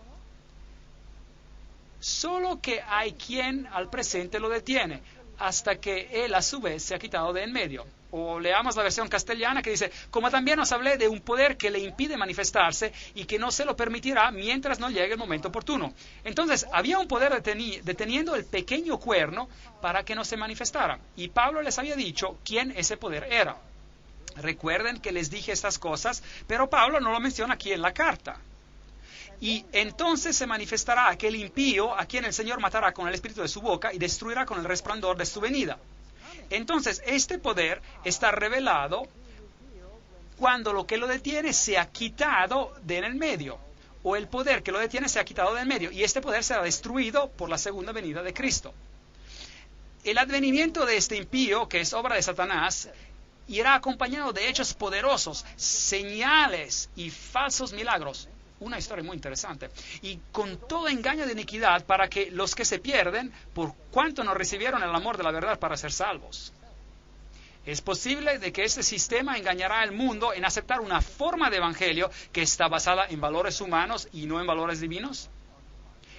Solo que hay quien al presente lo detiene, hasta que él a su vez se ha quitado de en medio. O leamos la versión castellana que dice, como también os hablé de un poder que le impide manifestarse y que no se lo permitirá mientras no llegue el momento oportuno. Entonces, había un poder deteniendo el pequeño cuerno para que no se manifestara. Y Pablo les había dicho quién ese poder era. Recuerden que les dije estas cosas, pero Pablo no lo menciona aquí en la carta. Y entonces se manifestará aquel impío a quien el Señor matará con el espíritu de su boca y destruirá con el resplandor de su venida. Entonces, este poder está revelado cuando lo que lo detiene se ha quitado de en el medio, o el poder que lo detiene se ha quitado de en medio, y este poder será destruido por la segunda venida de Cristo. El advenimiento de este impío, que es obra de Satanás, irá acompañado de hechos poderosos, señales y falsos milagros. Una historia muy interesante. Y con todo engaño de iniquidad para que los que se pierden, por cuanto no recibieron el amor de la verdad para ser salvos. Es posible de que este sistema engañará al mundo en aceptar una forma de evangelio que está basada en valores humanos y no en valores divinos.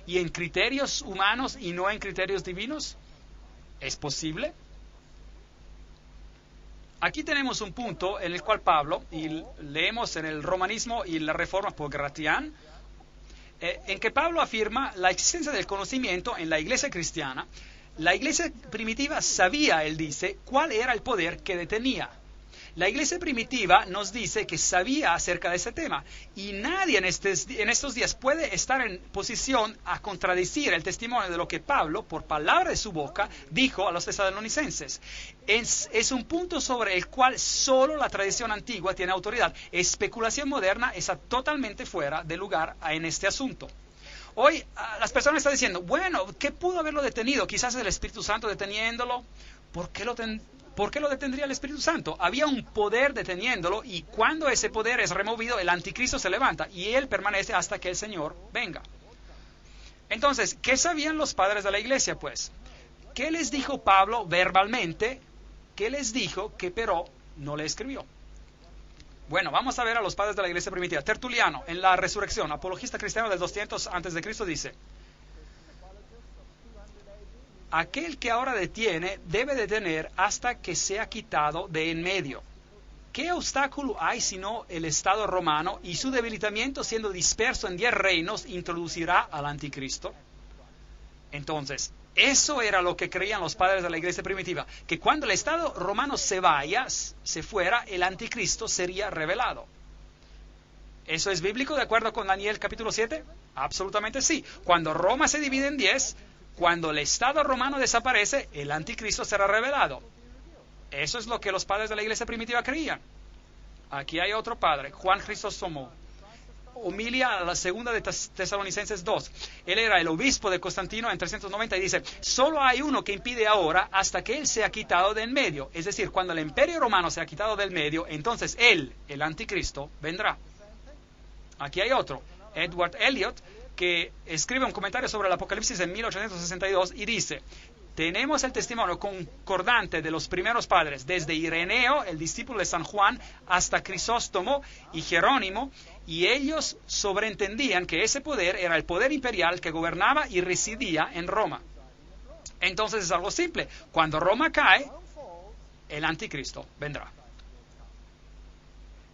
Y en criterios humanos y no en criterios divinos. ¿Es posible? Aquí tenemos un punto en el cual Pablo, y leemos en el Romanismo y la Reforma por Gratian, en que Pablo afirma la existencia del conocimiento en la iglesia cristiana. La iglesia primitiva sabía, él dice, cuál era el poder que detenía. La iglesia primitiva nos dice que sabía acerca de ese tema y nadie en estos días puede estar en posición a contradecir el testimonio de lo que Pablo, por palabra de su boca, dijo a los tesalonicenses. Es un punto sobre el cual solo la tradición antigua tiene autoridad. Especulación moderna está totalmente fuera de lugar en este asunto. Hoy las personas están diciendo, bueno, ¿qué pudo haberlo detenido? Quizás el Espíritu Santo deteniéndolo. ¿Por qué lo detendría el Espíritu Santo? Había un poder deteniéndolo y cuando ese poder es removido, el anticristo se levanta y él permanece hasta que el Señor venga. Entonces, ¿qué sabían los padres de la iglesia, pues? ¿Qué les dijo Pablo verbalmente? ¿Qué les dijo que pero no le escribió? Bueno, vamos a ver a los padres de la iglesia primitiva. Tertuliano, en la Resurrección, apologista cristiano del 200 a.C., dice: aquel que ahora detiene debe detener hasta que sea quitado de en medio. ¿Qué obstáculo hay sino el Estado romano y su debilitamiento siendo disperso en 10 reinos introducirá al anticristo? Entonces, eso era lo que creían los padres de la iglesia primitiva, que cuando el Estado romano se fuera, el anticristo sería revelado. ¿Eso es bíblico de acuerdo con Daniel capítulo 7? Absolutamente sí. Cuando Roma se divide en 10, cuando el Estado romano desaparece, el anticristo será revelado. Eso es lo que los padres de la iglesia primitiva creían. Aquí hay otro padre, Juan Crisóstomo. Homilia a la segunda de Tesalonicenses 2. Él era el obispo de Constantino en 390 y dice: solo hay uno que impide ahora hasta que él sea quitado del medio. Es decir, cuando el imperio romano sea quitado del medio, entonces él, el anticristo, vendrá. Aquí hay otro, Edward Elliot, que escribe un comentario sobre el Apocalipsis en 1862 y dice: tenemos el testimonio concordante de los primeros padres, desde Ireneo, el discípulo de San Juan, hasta Crisóstomo y Jerónimo, y ellos sobreentendían que ese poder era el poder imperial que gobernaba y residía en Roma. Entonces es algo simple: cuando Roma cae, el anticristo vendrá.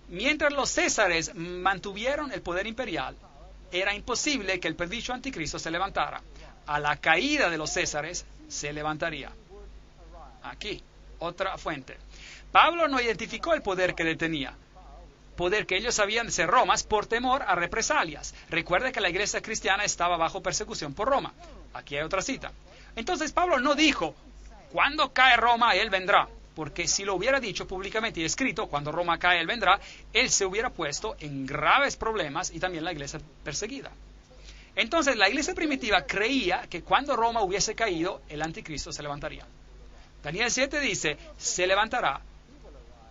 Mientras los césares mantuvieron el poder imperial, era imposible que el predicho anticristo se levantara. A la caída de los césares, se levantaría. Aquí, otra fuente. Pablo no identificó el poder que detenía, poder que ellos sabían ser Romas, por temor a represalias. Recuerde que la iglesia cristiana estaba bajo persecución por Roma. Aquí hay otra cita. Entonces Pablo no dijo: cuando cae Roma, él vendrá. Porque si lo hubiera dicho públicamente y escrito: cuando Roma cae, él vendrá, él se hubiera puesto en graves problemas y también la iglesia perseguida. Entonces la iglesia primitiva creía que cuando Roma hubiese caído, el anticristo se levantaría. Daniel 7 dice: se levantará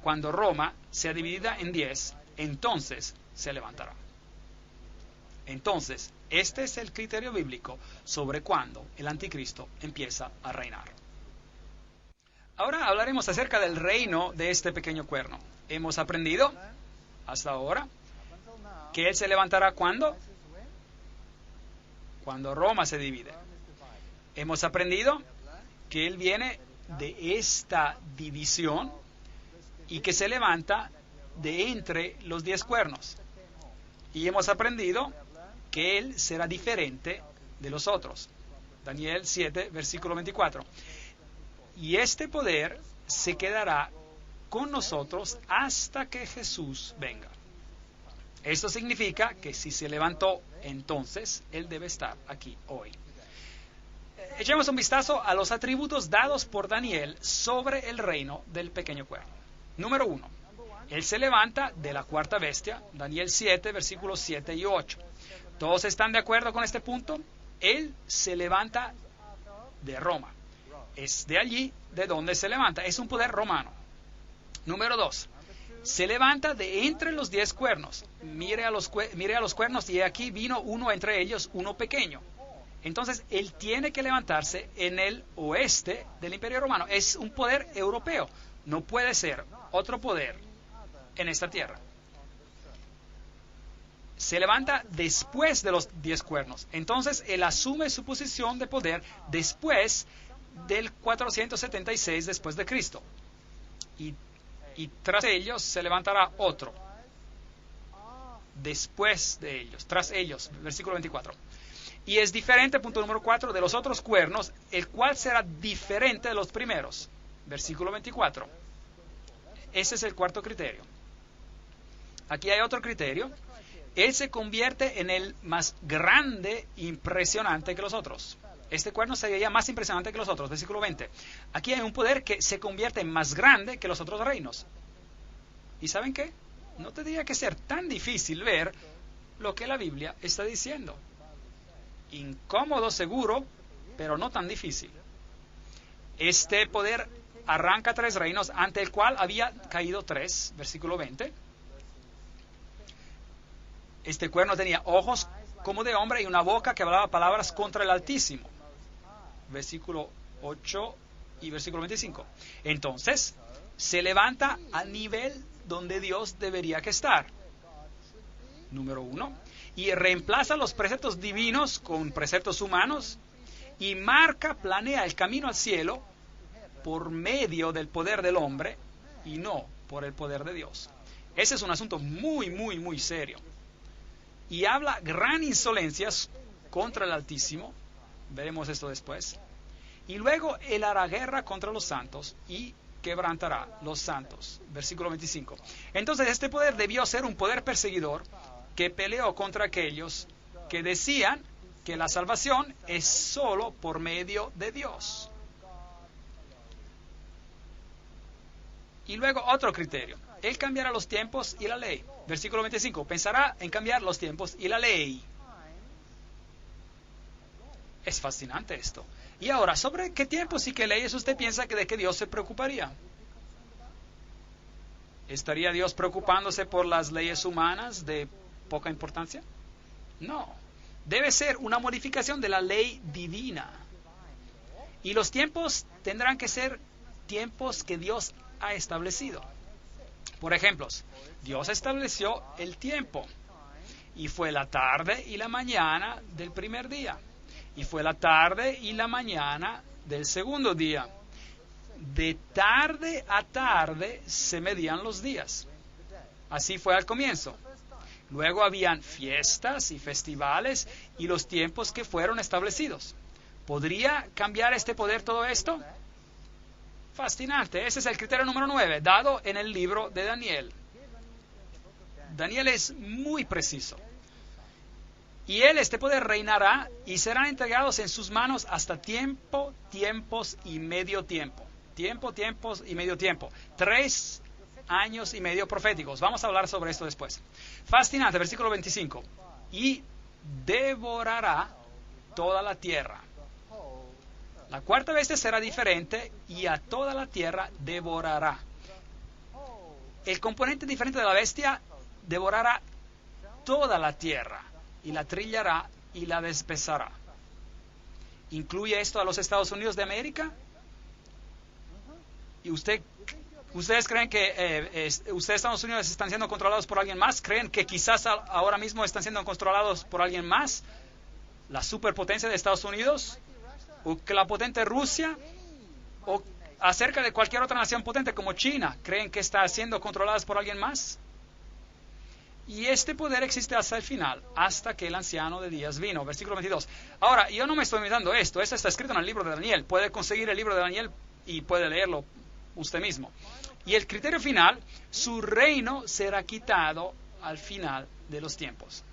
cuando Roma sea dividida en 10, entonces se levantará. Entonces, este es el criterio bíblico sobre cuándo el anticristo empieza a reinar. Ahora hablaremos acerca del reino de este pequeño cuerno. Hemos aprendido hasta ahora que él se levantará ¿cuándo? Cuando Roma se divide. Hemos aprendido que él viene de esta división y que se levanta de entre los 10 cuernos. Y hemos aprendido que él será diferente de los otros. Daniel 7, versículo 24. Y este poder se quedará con nosotros hasta que Jesús venga. Esto significa que si se levantó entonces, él debe estar aquí hoy. Echemos un vistazo a los atributos dados por Daniel sobre el reino del pequeño cuerno. Número 1. Él se levanta de la cuarta bestia, Daniel 7, versículos 7 y 8. ¿Todos están de acuerdo con este punto? Él se levanta de Roma. Es de allí de donde se levanta. Es un poder romano. Número 2. Se levanta de entre los 10 cuernos. Mire a los cuernos y aquí vino uno entre ellos, uno pequeño. Entonces, él tiene que levantarse en el oeste del Imperio Romano. Es un poder europeo. No puede ser otro poder en esta tierra. Se levanta después de los 10 cuernos. Entonces, él asume su posición de poder después del 476 después de Cristo. Y tras ellos se levantará otro. Después de ellos, tras ellos, versículo 24. Y es diferente, punto número 4, de los otros cuernos, el cual será diferente de los primeros. Versículo 24. Ese es el cuarto criterio. Aquí hay otro criterio. Él se convierte en el más grande, impresionante que los otros. Este cuerno sería más impresionante que los otros. Versículo 20. Aquí hay un poder que se convierte en más grande que los otros reinos. ¿Y saben qué? No tendría que ser tan difícil ver lo que la Biblia está diciendo. Incómodo, seguro, pero no tan difícil. Este poder arranca 3 reinos, ante el cual había caído 3. Versículo 20. Este cuerno tenía ojos como de hombre y una boca que hablaba palabras contra el Altísimo. Versículo 8 y versículo 25. Entonces, se levanta al nivel donde Dios debería que estar. Número 1. Y reemplaza los preceptos divinos con preceptos humanos y planea el camino al cielo por medio del poder del hombre y no por el poder de Dios. Ese es un asunto muy, muy, muy serio. Y habla gran insolencias contra el Altísimo. Veremos esto después. Y luego él hará guerra contra los santos y quebrantará los santos. Versículo 25. Entonces este poder debió ser un poder perseguidor que peleó contra aquellos que decían que la salvación es solo por medio de Dios. Y luego otro criterio. Él cambiará los tiempos y la ley. Versículo 25. Pensará en cambiar los tiempos y la ley. Es fascinante esto. Y ahora, ¿sobre qué tiempos y qué leyes usted piensa de que Dios se preocuparía? ¿Estaría Dios preocupándose por las leyes humanas de poca importancia? No. Debe ser una modificación de la ley divina. Y los tiempos tendrán que ser tiempos que Dios ha establecido. Por ejemplo, Dios estableció el tiempo. Y fue la tarde y la mañana del primer día. Y fue la tarde y la mañana del segundo día. De tarde a tarde se medían los días. Así fue al comienzo. Luego habían fiestas y festivales y los tiempos que fueron establecidos. ¿Podría cambiar este poder todo esto? Fascinante. Ese es el criterio número 9, dado en el libro de Daniel. Daniel es muy preciso. Y este poder reinará y serán entregados en sus manos hasta tiempo, tiempos y medio tiempo. Tiempo, tiempos y medio tiempo. 3 años y medio proféticos. Vamos a hablar sobre esto después. Fascinante, versículo 25. Y devorará toda la tierra. La cuarta bestia será diferente y a toda la tierra devorará. El componente diferente de la bestia devorará toda la tierra y la trillará y la despezará. ¿Incluye esto a los Estados Unidos de América? ¿Y ustedes creen que Estados Unidos están siendo controlados por alguien más? ¿Creen que quizás ahora mismo están siendo controlados por alguien más? ¿La superpotencia de Estados Unidos? ¿O que la potente Rusia? ¿O acerca de cualquier otra nación potente como China? ¿Creen que está siendo controladas por alguien más? Y este poder existe hasta el final, hasta que el anciano de días vino. Versículo 22. Ahora, yo no me estoy inventando esto está escrito en el libro de Daniel. Puede conseguir el libro de Daniel y puede leerlo usted mismo. Y el criterio final, su reino será quitado al final de los tiempos.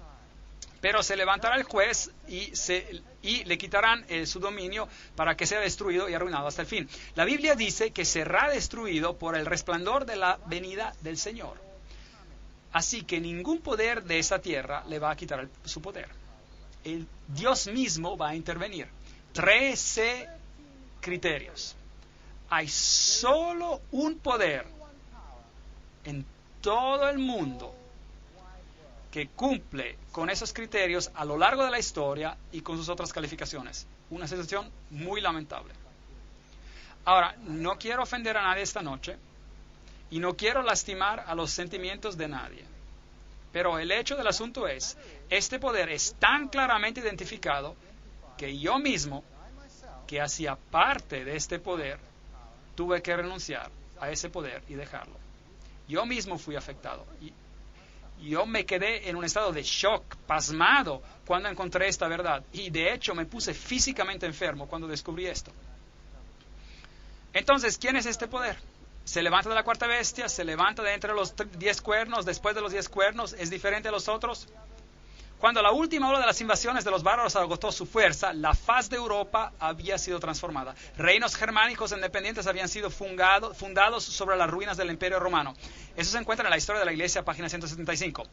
Pero se levantará el juez y le quitarán su dominio para que sea destruido y arruinado hasta el fin. La Biblia dice que será destruido por el resplandor de la venida del Señor. Así que ningún poder de esta tierra le va a quitar su poder. Dios mismo va a intervenir. 13 criterios. Hay solo un poder en todo el mundo que cumple con esos criterios a lo largo de la historia y con sus otras calificaciones. Una situación muy lamentable. Ahora, no quiero ofender a nadie esta noche y no quiero lastimar a los sentimientos de nadie. Pero el hecho del asunto es, este poder es tan claramente identificado que yo mismo, que hacía parte de este poder, tuve que renunciar a ese poder y dejarlo. Yo mismo fui afectado. Yo me quedé en un estado de shock, pasmado, cuando encontré esta verdad. Y de hecho me puse físicamente enfermo cuando descubrí esto. Entonces, ¿quién es este poder? Se levanta de la cuarta bestia, se levanta de entre los 10 cuernos, después de los 10 cuernos, es diferente a los otros. Cuando la última ola de las invasiones de los bárbaros agotó su fuerza, la faz de Europa había sido transformada. Reinos germánicos independientes habían sido fundados sobre las ruinas del Imperio Romano. Eso se encuentra en la historia de la Iglesia, página 175.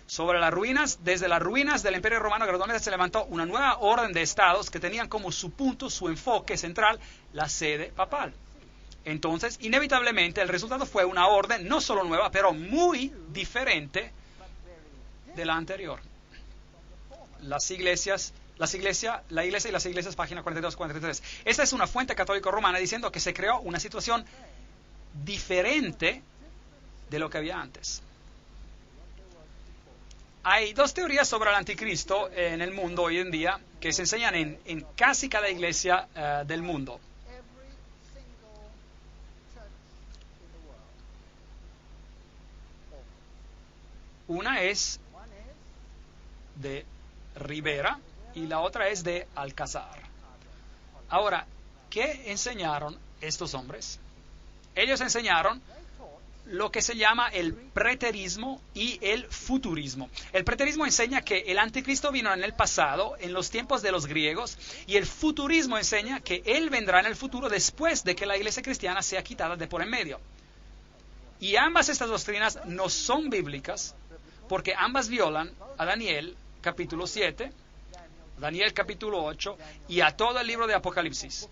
Sobre las ruinas, desde las ruinas del Imperio Romano Gradonés se levantó una nueva orden de estados que tenían como su punto, su enfoque central, la sede papal. Entonces, inevitablemente, el resultado fue una orden no solo nueva, pero muy diferente de la anterior. La iglesia y las iglesias, página 42-43. Esta es una fuente católica romana diciendo que se creó una situación diferente de lo que había antes. Hay 2 teorías sobre el anticristo en el mundo hoy en día que se enseñan en casi cada iglesia del mundo. Una es de Rivera y la otra es de Alcázar. Ahora, ¿qué enseñaron estos hombres? Ellos enseñaron lo que se llama el preterismo y el futurismo. El preterismo enseña que el anticristo vino en el pasado, en los tiempos de los griegos, y el futurismo enseña que él vendrá en el futuro después de que la iglesia cristiana sea quitada de por en medio. Y ambas estas doctrinas no son bíblicas, porque ambas violan a Daniel capítulo 7, Daniel capítulo 8 y a todo el libro de Apocalipsis.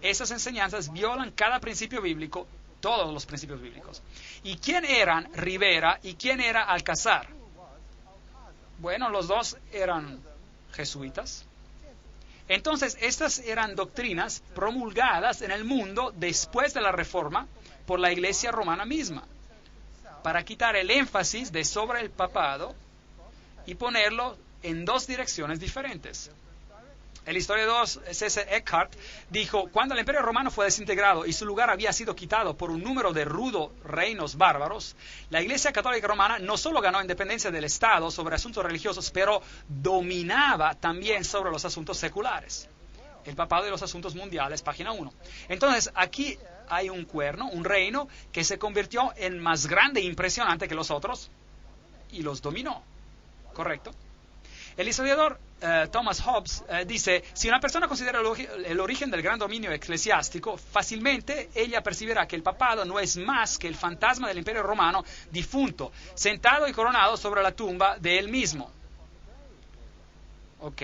Esas enseñanzas violan cada principio bíblico, todos los principios bíblicos. ¿Y quién eran Rivera y quién era Alcázar? Bueno, los dos eran jesuitas. Entonces, estas eran doctrinas promulgadas en el mundo después de la Reforma por la Iglesia romana misma, para quitar el énfasis de sobre el papado y ponerlo en dos direcciones diferentes. El historiador C.C. Eckhart dijo: cuando el Imperio Romano fue desintegrado y su lugar había sido quitado por un número de rudos reinos bárbaros, la Iglesia Católica Romana no solo ganó independencia del Estado sobre asuntos religiosos, pero dominaba también sobre los asuntos seculares. El papado y los asuntos mundiales, página 1. Entonces, aquí hay un cuerno, un reino que se convirtió en más grande e impresionante que los otros y los dominó. ¿Correcto? El historiador Thomas Hobbes dice: si una persona considera el origen del gran dominio eclesiástico, fácilmente ella percibirá que el papado no es más que el fantasma del Imperio Romano difunto, sentado y coronado sobre la tumba de él mismo. Ok,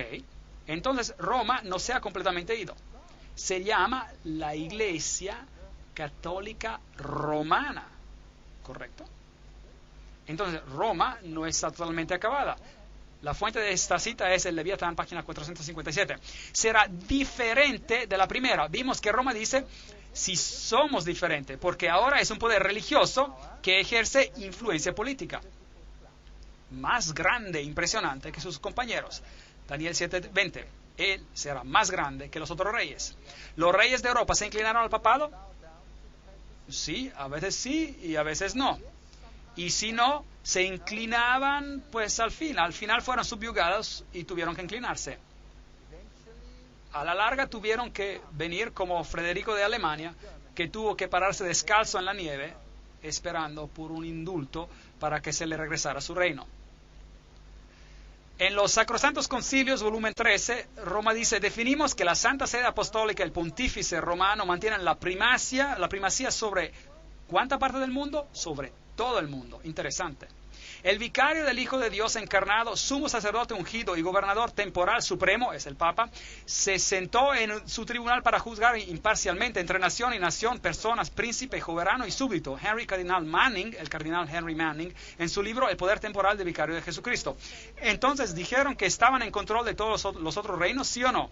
entonces Roma no se ha completamente ido. Se llama la Iglesia Católica Romana, ¿correcto? Entonces Roma no está totalmente acabada. La fuente de esta cita es el Leviatán, página 457. Será diferente de la primera. Vimos que Roma dice: si somos diferentes, porque ahora es un poder religioso que ejerce influencia política. Más grande, impresionante que sus compañeros. Daniel 7:20. Él será más grande que los otros reyes. ¿Los reyes de Europa se inclinaron al papado? Sí y a veces no. Y si no, se inclinaban, pues al final fueron subyugados y tuvieron que inclinarse. A la larga tuvieron que venir como Federico de Alemania, que tuvo que pararse descalzo en la nieve, esperando por un indulto para que se le regresara su reino. En los Sacrosantos Concilios, volumen 13, Roma dice: definimos que la Santa Sede Apostólica y el Pontífice Romano mantienen la primacía sobre ¿cuánta parte del mundo? Sobre todo el mundo. Interesante. El vicario del Hijo de Dios encarnado, sumo sacerdote ungido y gobernador temporal supremo, es el Papa, se sentó en su tribunal para juzgar imparcialmente entre nación y nación, personas, príncipe, soberano y súbdito. El cardenal Henry Manning, en su libro El poder temporal del vicario de Jesucristo. Entonces, ¿dijeron que estaban en control de todos los otros reinos, sí o no?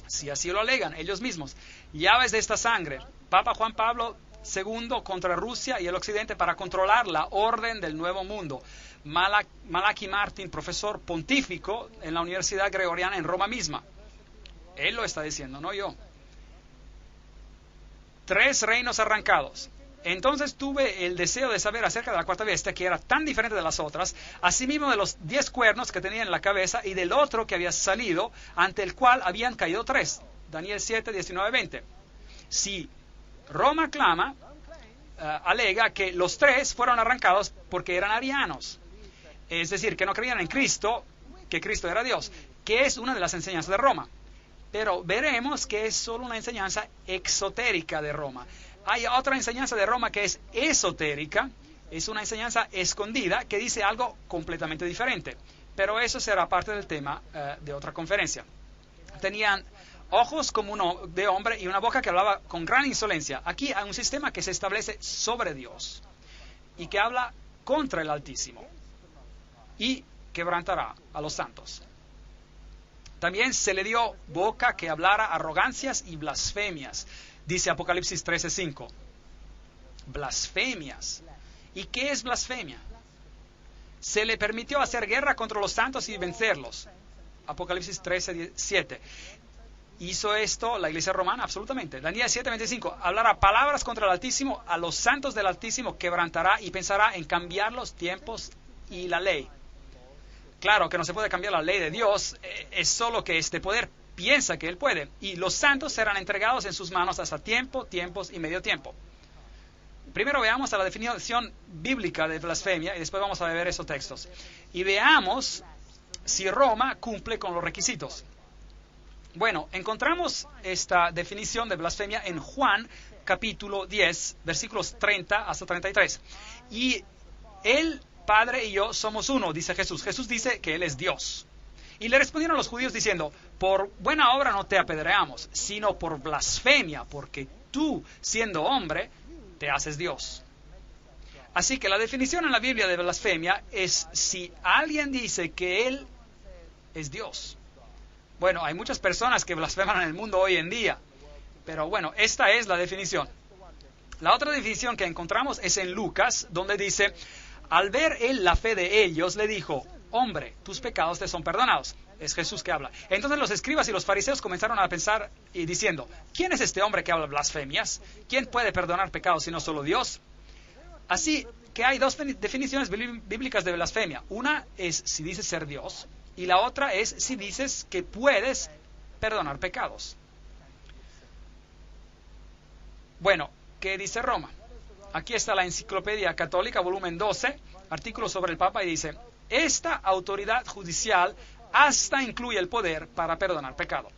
Si así lo alegan ellos mismos. Llaves de esta sangre. Papa Juan Pablo II contra Rusia y el Occidente para controlar la orden del Nuevo Mundo. Malachi Martin, profesor pontífico en la Universidad Gregoriana en Roma misma. Él lo está diciendo, no yo. 3 reinos arrancados. Entonces tuve el deseo de saber acerca de la cuarta bestia, que era tan diferente de las otras, asimismo de los 10 cuernos que tenía en la cabeza y del otro que había salido, ante el cual habían caído 3. Daniel 7, 19, 20. Si Roma alega que los 3 fueron arrancados porque eran arianos, es decir, que no creían en Cristo, que Cristo era Dios, que es una de las enseñanzas de Roma. Pero veremos que es solo una enseñanza exotérica de Roma. Hay otra enseñanza de Roma que es esotérica, es una enseñanza escondida que dice algo completamente diferente. Pero eso será parte del tema de otra conferencia. Tenían ojos como uno de hombre y una boca que hablaba con gran insolencia. Aquí hay un sistema que se establece sobre Dios y que habla contra el Altísimo y quebrantará a los santos. También se le dio boca que hablara arrogancias y blasfemias, dice Apocalipsis 13:5. Blasfemias. ¿Y qué es blasfemia? Se le permitió hacer guerra contra los santos y vencerlos. Apocalipsis 13:7. ¿Hizo esto la Iglesia Romana? Absolutamente. Daniel 7:25. Hablará palabras contra el Altísimo, a los santos del Altísimo quebrantará y pensará en cambiar los tiempos y la ley. Claro que no se puede cambiar la ley de Dios, es solo que este poder piensa que él puede. Y los santos serán entregados en sus manos hasta tiempos y medio tiempo. Primero veamos a la definición bíblica de blasfemia y después vamos a ver esos textos. Y veamos si Roma cumple con los requisitos. Bueno, encontramos esta definición de blasfemia en Juan capítulo 10, versículos 30 hasta 33. Y el Padre y yo somos uno, dice Jesús. Jesús dice que Él es Dios. Y le respondieron los judíos diciendo: por buena obra no te apedreamos, sino por blasfemia, porque tú, siendo hombre, te haces Dios. Así que la definición en la Biblia de blasfemia es si alguien dice que Él es Dios. Bueno, hay muchas personas que blasfeman en el mundo hoy en día, pero bueno, esta es la definición. La otra definición que encontramos es en Lucas, donde dice, al ver él la fe de ellos, le dijo, hombre, tus pecados te son perdonados. Es Jesús que habla. Entonces los escribas y los fariseos comenzaron a pensar y diciendo, ¿quién es este hombre que habla blasfemias? ¿Quién puede perdonar pecados sino solo Dios? Así que hay dos definiciones bíblicas de blasfemia. Una es si dices ser Dios y la otra es si dices que puedes perdonar pecados. Bueno, ¿qué dice Roma? Aquí está la Enciclopedia Católica, volumen 12, artículo sobre el Papa, y dice, esta autoridad judicial hasta incluye el poder para perdonar pecado.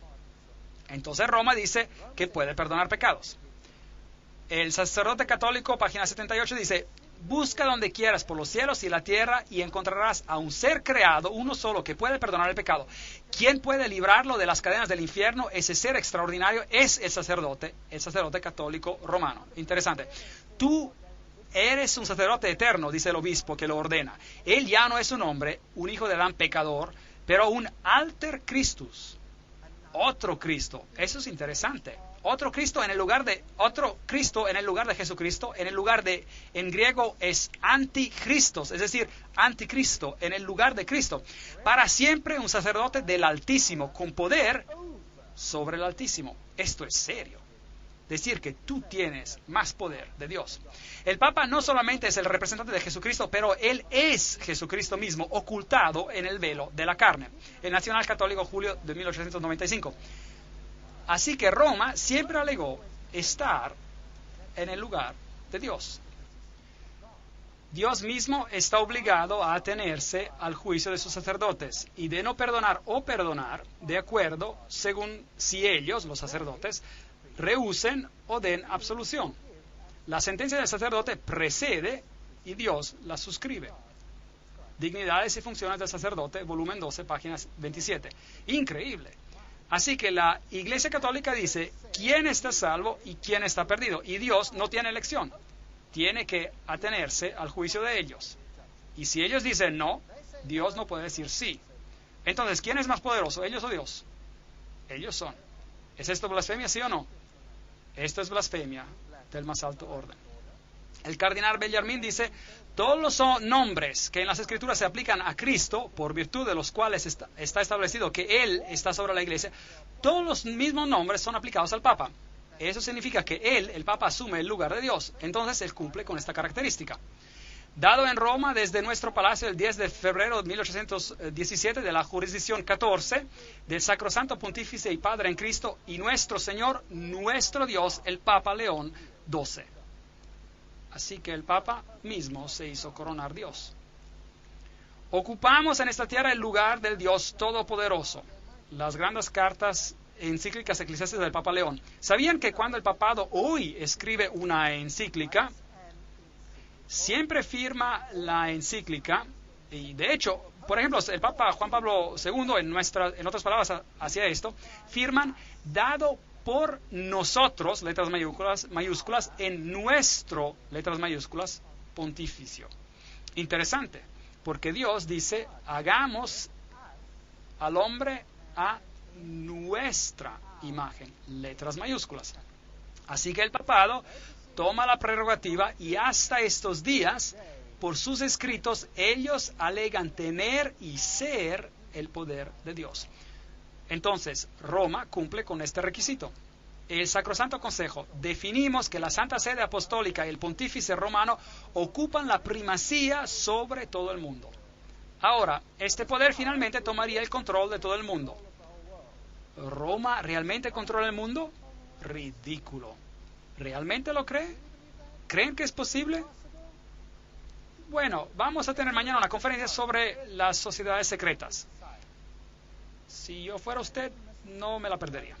Entonces Roma dice que puede perdonar pecados. El sacerdote católico, página 78, dice, busca donde quieras por los cielos y la tierra y encontrarás a un ser creado, uno solo, que puede perdonar el pecado. ¿Quién puede librarlo de las cadenas del infierno? Ese ser extraordinario es el sacerdote católico romano. Interesante. Tú eres un sacerdote eterno, dice el obispo que lo ordena. Él ya no es un hombre, un hijo de Adán pecador, pero un alter Christus, otro Cristo. Eso es interesante. Otro Cristo en el lugar de Jesucristo, en griego es anticristos, es decir, anticristo, en el lugar de Cristo. Para siempre un sacerdote del Altísimo, con poder sobre el Altísimo. Esto es serio. Decir que tú tienes más poder de Dios. El Papa no solamente es el representante de Jesucristo, pero él es Jesucristo mismo, ocultado en el velo de la carne. El Nacional Católico, julio de 1895. Así que Roma siempre alegó estar en el lugar de Dios. Dios mismo está obligado a atenerse al juicio de sus sacerdotes y de no perdonar o perdonar, de acuerdo, según si ellos, los sacerdotes, rehúsen o den absolución. La sentencia del sacerdote precede y Dios la suscribe. Dignidades y funciones del sacerdote, volumen 12, páginas 27. Increíble. Así que la Iglesia Católica dice quién está salvo y quién está perdido. Y Dios no tiene elección. Tiene que atenerse al juicio de ellos. Y si ellos dicen no, Dios no puede decir sí. Entonces, ¿quién es más poderoso, ellos o Dios? Ellos son. ¿Es esto blasfemia, sí o no? Esto es blasfemia del más alto orden. El cardenal Bellarmín dice, todos los nombres que en las Escrituras se aplican a Cristo, por virtud de los cuales está establecido que Él está sobre la Iglesia, todos los mismos nombres son aplicados al Papa. Eso significa que Él, el Papa, asume el lugar de Dios. Entonces Él cumple con esta característica. Dado en Roma desde nuestro palacio el 10 de febrero de 1817 de la jurisdicción 14 del Sacrosanto Pontífice y Padre en Cristo y nuestro Señor, nuestro Dios, el Papa León XII. Así que el Papa mismo se hizo coronar Dios. Ocupamos en esta tierra el lugar del Dios Todopoderoso. Las grandes cartas encíclicas eclesiásticas del Papa León. ¿Sabían que cuando el papado hoy escribe una encíclica, siempre firma la encíclica? Y de hecho, por ejemplo, el Papa Juan Pablo II, en otras palabras, hacía esto, firman dado por nosotros, letras mayúsculas, en nuestro, letras mayúsculas, pontificio. Interesante, porque Dios dice, hagamos al hombre a nuestra imagen, letras mayúsculas. Así que el papado toma la prerrogativa y hasta estos días, por sus escritos, ellos alegan tener y ser el poder de Dios. Entonces, Roma cumple con este requisito. El Sacrosanto Consejo, definimos que la Santa Sede Apostólica y el Pontífice Romano ocupan la primacía sobre todo el mundo. Ahora, este poder finalmente tomaría el control de todo el mundo. ¿Roma realmente controla el mundo? Ridículo. ¿Realmente lo cree? ¿Creen que es posible? Bueno, vamos a tener mañana una conferencia sobre las sociedades secretas. Si yo fuera usted, no me la perdería.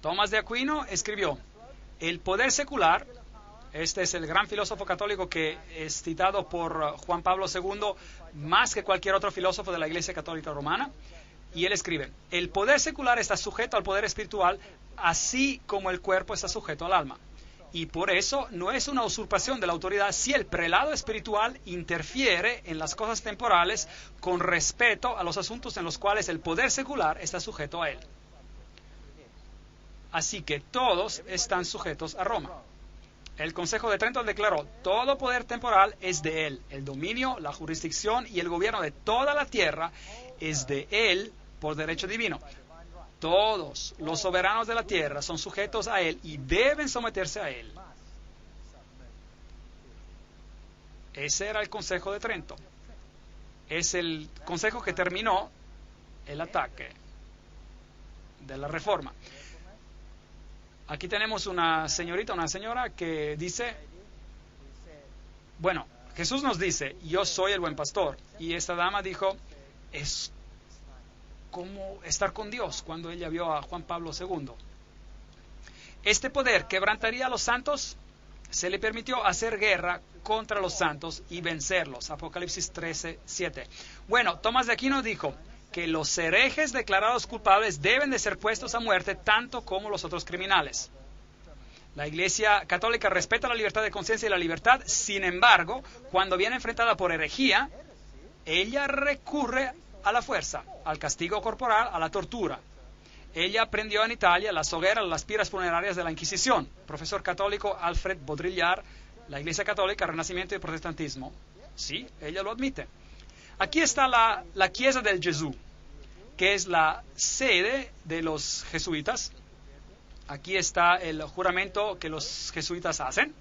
Tomás de Aquino escribió, el poder secular, este es el gran filósofo católico que es citado por Juan Pablo II, más que cualquier otro filósofo de la Iglesia Católica Romana, y él escribe, el poder secular está sujeto al poder espiritual, así como el cuerpo está sujeto al alma. Y por eso no es una usurpación de la autoridad si el prelado espiritual interfiere en las cosas temporales con respeto a los asuntos en los cuales el poder secular está sujeto a él. Así que todos están sujetos a Roma. El Consejo de Trento declaró: todo poder temporal es de él. El dominio, la jurisdicción y el gobierno de toda la tierra es de él por derecho divino. Todos los soberanos de la tierra son sujetos a él y deben someterse a él. Ese era el Consejo de Trento. Es el consejo que terminó el ataque de la Reforma. Aquí tenemos una señora que dice, bueno, Jesús nos dice: yo soy el buen pastor. Y esta dama dijo: es como estar con Dios, cuando ella vio a Juan Pablo II. Este poder quebrantaría a los santos. Se le permitió hacer guerra contra los santos y vencerlos. Apocalipsis 13:7. Bueno, Tomás de Aquino dijo que los herejes declarados culpables deben de ser puestos a muerte tanto como los otros criminales. La Iglesia Católica respeta la libertad de conciencia y la libertad. Sin embargo, cuando viene enfrentada por herejía, ella recurre a la fuerza, al castigo corporal, a la tortura. Ella aprendió en Italia las hogueras, las piras funerarias de la Inquisición. Profesor católico Alfred Baudrillard, la Iglesia Católica, Renacimiento y Protestantismo. Sí, ella lo admite. Aquí está la Chiesa del Gesù, que es la sede de los jesuitas. Aquí está el juramento que los jesuitas hacen,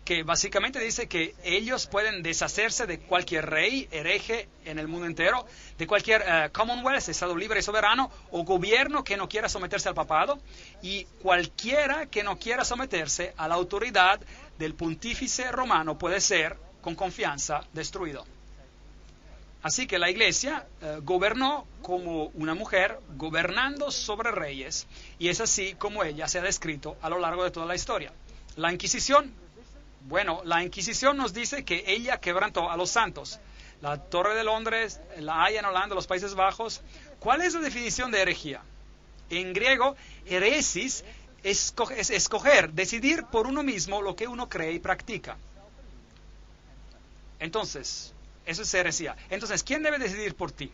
que básicamente dice que ellos pueden deshacerse de cualquier rey hereje en el mundo entero, de cualquier Commonwealth, Estado libre y soberano, o gobierno que no quiera someterse al papado, y cualquiera que no quiera someterse a la autoridad del pontífice romano puede ser, con confianza, destruido. Así que la Iglesia gobernó como una mujer gobernando sobre reyes, y es así como ella se ha descrito a lo largo de toda la historia. La Inquisición, bueno, la Inquisición nos dice que ella quebrantó a los santos. La Torre de Londres, la Haya en Holanda, los Países Bajos. ¿Cuál es la definición de herejía? En griego, heresis es escoger, decidir por uno mismo lo que uno cree y practica. Entonces, eso es herejía. Entonces, ¿quién debe decidir por ti?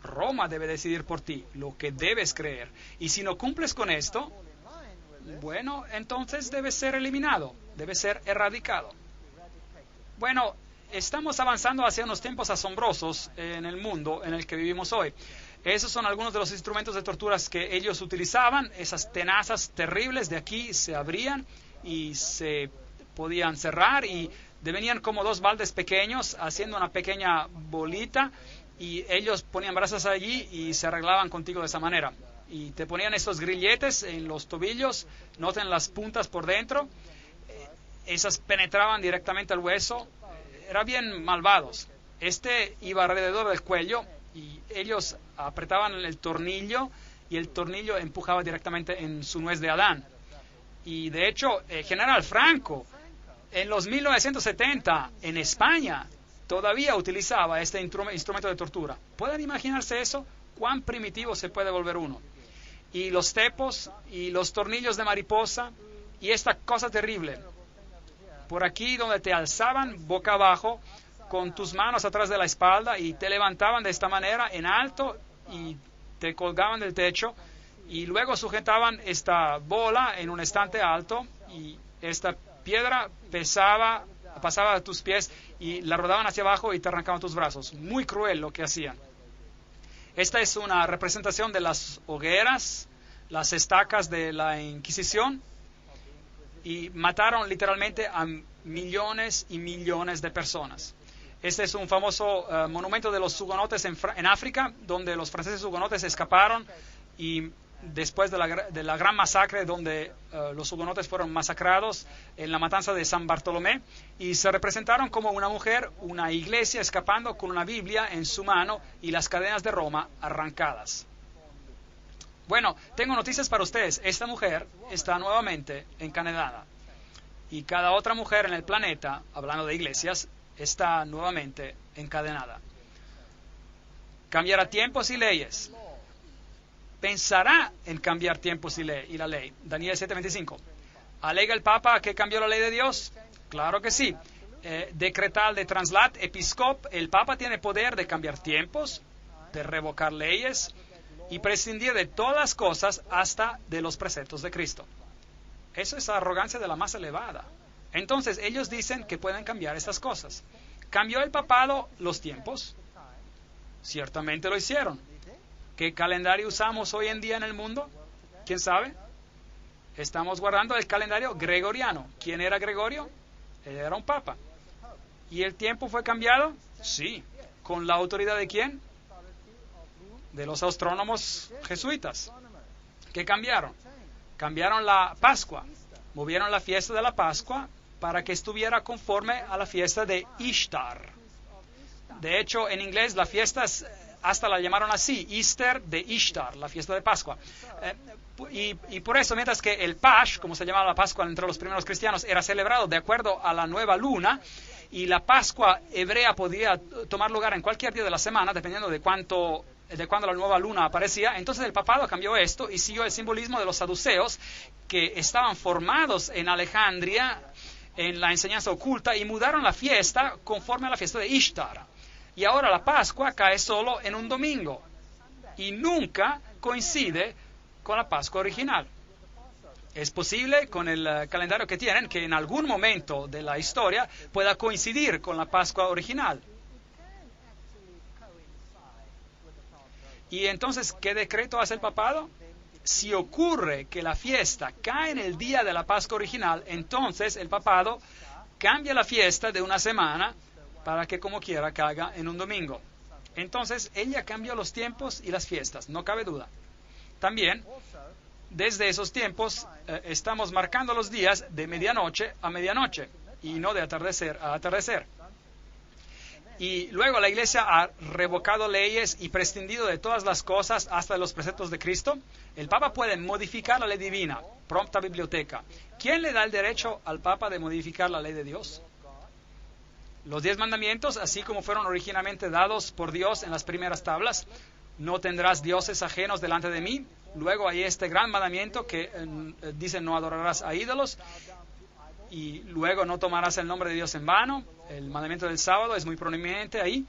Roma debe decidir por ti lo que debes creer. Y si no cumples con esto, bueno, entonces debe ser eliminado, debe ser erradicado. Bueno, estamos avanzando hacia unos tiempos asombrosos en el mundo en el que vivimos hoy. Esos son algunos de los instrumentos de torturas que ellos utilizaban. Esas tenazas terribles de aquí se abrían y se podían cerrar, y venían como dos baldes pequeños haciendo una pequeña bolita, y ellos ponían brasas allí y se arreglaban contigo de esa manera. Y te ponían estos grilletes en los tobillos, noten las puntas por dentro, esas penetraban directamente al hueso, eran bien malvados. Este iba alrededor del cuello y ellos apretaban el tornillo y el tornillo empujaba directamente en su nuez de Adán. Y de hecho, General Franco, en los 1970, en España, todavía utilizaba este instrumento de tortura. ¿Pueden imaginarse eso? ¿Cuán primitivo se puede volver uno? Y los tepos y los tornillos de mariposa y esta cosa terrible. Por aquí donde te alzaban boca abajo con tus manos atrás de la espalda y te levantaban de esta manera en alto y te colgaban del techo, y luego sujetaban esta bola en un estante alto y esta piedra pasaba a tus pies y la rodaban hacia abajo y te arrancaban tus brazos. Muy cruel lo que hacían. Esta es una representación de las hogueras, las estacas de la Inquisición, y mataron literalmente a millones y millones de personas. Este es un famoso monumento de los hugonotes en África, donde los franceses hugonotes escaparon, y después de la gran masacre donde los hugonotes fueron masacrados en la matanza de San Bartolomé, y se representaron como una mujer, una iglesia escapando con una Biblia en su mano y las cadenas de Roma arrancadas. Bueno, tengo noticias para ustedes. Esta mujer está nuevamente encadenada, y cada otra mujer en el planeta, hablando de iglesias, está nuevamente encadenada. Cambiará tiempos y leyes. Pensará en cambiar tiempos y la ley. Daniel 7:25. ¿Alega el Papa que cambió la ley de Dios? Claro que sí. Decretal de translat episcop, el Papa tiene poder de cambiar tiempos, de revocar leyes y prescindir de todas las cosas hasta de los preceptos de Cristo. Eso es arrogancia de la más elevada. Entonces ellos dicen que pueden cambiar estas cosas. ¿Cambió el papado los tiempos? Ciertamente lo hicieron. ¿Qué calendario usamos hoy en día en el mundo? ¿Quién sabe? Estamos guardando el calendario gregoriano. ¿Quién era Gregorio? Él era un papa. ¿Y el tiempo fue cambiado? Sí. ¿Con la autoridad de quién? De los astrónomos jesuitas. ¿Qué cambiaron? Cambiaron la Pascua. Movieron la fiesta de la Pascua para que estuviera conforme a la fiesta de Ishtar. De hecho, en inglés la fiesta hasta la llamaron así, Easter de Ishtar, la fiesta de Pascua. Y por eso, mientras que el Pasch, como se llamaba la Pascua entre los primeros cristianos, era celebrado de acuerdo a la nueva luna, y la Pascua hebrea podía tomar lugar en cualquier día de la semana, dependiendo de cuándo la nueva luna aparecía. Entonces el papado cambió esto y siguió el simbolismo de los saduceos, que estaban formados en Alejandría en la enseñanza oculta, y mudaron la fiesta conforme a la fiesta de Ishtar. Y ahora la Pascua cae solo en un domingo y nunca coincide con la Pascua original. Es posible, con el calendario que tienen, que en algún momento de la historia pueda coincidir con la Pascua original. Y entonces, ¿qué decreto hace el papado? Si ocurre que la fiesta cae en el día de la Pascua original, entonces el papado cambia la fiesta de una semana para que como quiera caiga en un domingo. Entonces, ella cambió los tiempos y las fiestas, no cabe duda. También, desde esos tiempos, estamos marcando los días de medianoche a medianoche y no de atardecer a atardecer. Y luego la Iglesia ha revocado leyes y prescindido de todas las cosas hasta de los preceptos de Cristo. El Papa puede modificar la ley divina, prompta biblioteca. ¿Quién le da el derecho al Papa de modificar la ley de Dios? Los 10 mandamientos, así como fueron originalmente dados por Dios en las primeras tablas: no tendrás dioses ajenos delante de mí. Luego hay este gran mandamiento que dice: no adorarás a ídolos. Y luego no tomarás el nombre de Dios en vano. El mandamiento del sábado es muy prominente ahí.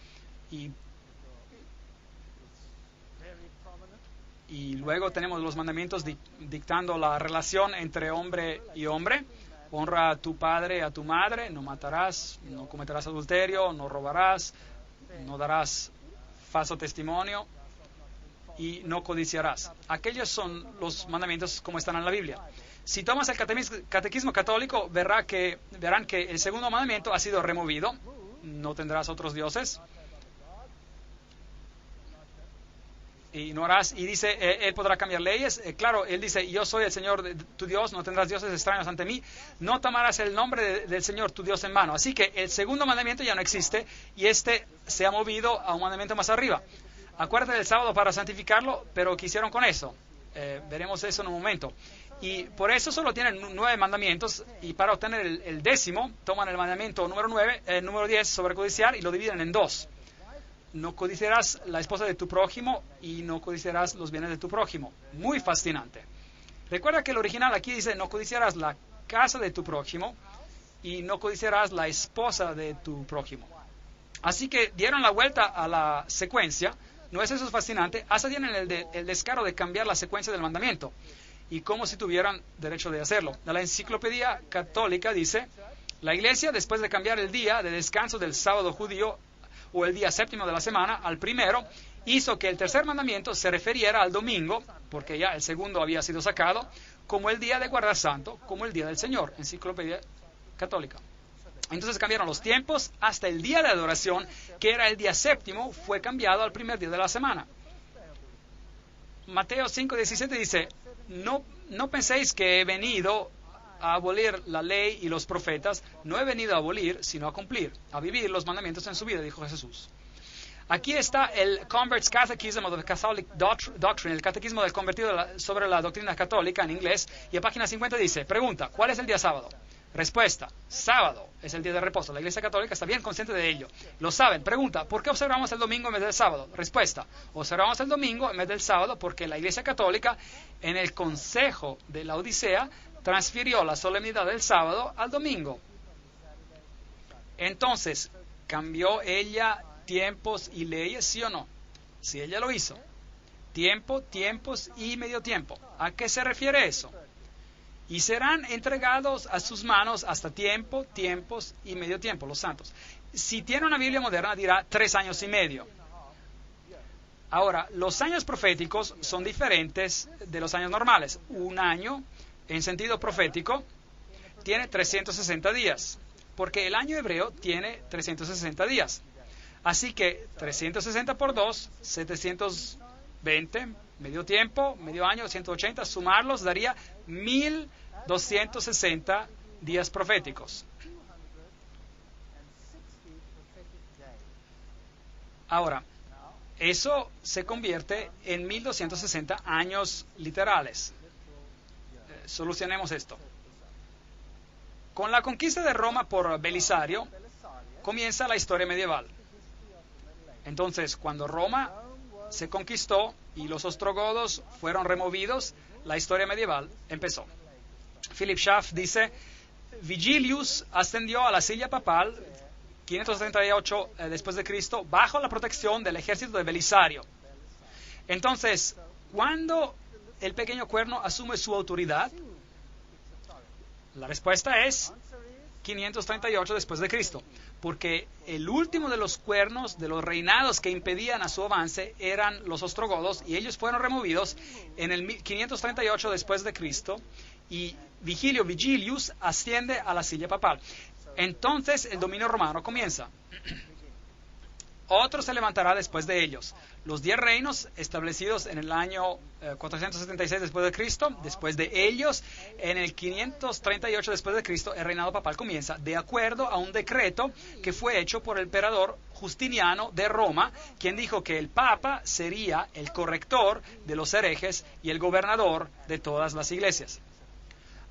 Y luego tenemos los mandamientos dictando la relación entre hombre y hombre. Honra a tu padre y a tu madre, no matarás, no cometerás adulterio, no robarás, no darás falso testimonio y no codiciarás. Aquellos son los mandamientos como están en la Biblia. Si tomas el catequismo católico, verán que el segundo mandamiento ha sido removido: no tendrás otros dioses. Y no harás, y dice, él podrá cambiar leyes. Claro, él dice: yo soy el Señor tu Dios, no tendrás dioses extraños ante mí, no tomarás el nombre del Señor tu Dios en vano. Así que el segundo mandamiento ya no existe, y este se ha movido a un mandamiento más arriba. Acuérdate del sábado para santificarlo, pero ¿qué hicieron con eso? Veremos eso en un momento. Y por eso solo tienen 9 mandamientos, y para obtener el 10º, toman el mandamiento número 10 sobre codiciar, y lo dividen en 2. No codiciarás la esposa de tu prójimo y no codiciarás los bienes de tu prójimo. Muy fascinante. Recuerda que el original aquí dice: no codiciarás la casa de tu prójimo y no codiciarás la esposa de tu prójimo. Así que dieron la vuelta a la secuencia. ¿No es eso fascinante? Hasta tienen el descaro de cambiar la secuencia del mandamiento, y como si tuvieran derecho de hacerlo. La Enciclopedia Católica dice: la Iglesia, después de cambiar el día de descanso del sábado judío o el día séptimo de la semana al primero, hizo que el tercer mandamiento se refiriera al domingo, porque ya el segundo había sido sacado, como el día de guardar santo, como el día del Señor. Enciclopedia Católica. Entonces cambiaron los tiempos, hasta el día de adoración, que era el día séptimo, fue cambiado al primer día de la semana. Mateo 5:17 dice: no penséis que he venido a abolir la ley y los profetas. No he venido a abolir, sino a cumplir, a vivir los mandamientos en su vida, dijo Jesús. Aquí está el Convert's Catechism of the Catholic Doctrine, el catequismo del convertido sobre la doctrina católica en inglés, y a página 50 dice: pregunta, ¿cuál es el día sábado? Respuesta: sábado es el día de reposo. La Iglesia Católica está bien consciente de ello. Lo saben. Pregunta: ¿por qué observamos el domingo en vez del sábado? Respuesta: observamos el domingo en vez del sábado porque la Iglesia Católica, en el Consejo de la Odisea, transfirió la solemnidad del sábado al domingo. Entonces, ¿cambió ella tiempos y leyes, sí o no? Sí, ella lo hizo. Tiempo, tiempos y medio tiempo. ¿A qué se refiere eso? Y serán entregados a sus manos hasta tiempo, tiempos y medio tiempo, los santos. Si tiene una Biblia moderna, dirá 3 años y medio. Ahora, los años proféticos son diferentes de los años normales. Un año, en sentido profético, tiene 360 días, porque el año hebreo tiene 360 días. Así que 360 por 2, 720, medio tiempo, medio año, 180, sumarlos daría 1260 días proféticos. Ahora, eso se convierte en 1260 años literales. Solucionemos esto. Con la conquista de Roma por Belisario, comienza la historia medieval. Entonces, cuando Roma se conquistó y los ostrogodos fueron removidos, la historia medieval empezó. Philip Schaff dice, Vigilius ascendió a la silla papal 538 después de Cristo bajo la protección del ejército de Belisario. Entonces, ¿cuándo el pequeño cuerno asume su autoridad? La respuesta es 538 después de Cristo, porque el último de los cuernos de los reinados que impedían a su avance eran los ostrogodos, y ellos fueron removidos en el 538 después de Cristo, y Vigilius asciende a la silla papal. Entonces el dominio romano comienza. Otro se levantará después de ellos. Los 10 reinos establecidos en el año 476 después de Cristo, después de ellos, en el 538 después de Cristo, el reinado papal comienza de acuerdo a un decreto que fue hecho por el emperador Justiniano de Roma, quien dijo que el papa sería el corrector de los herejes y el gobernador de todas las iglesias.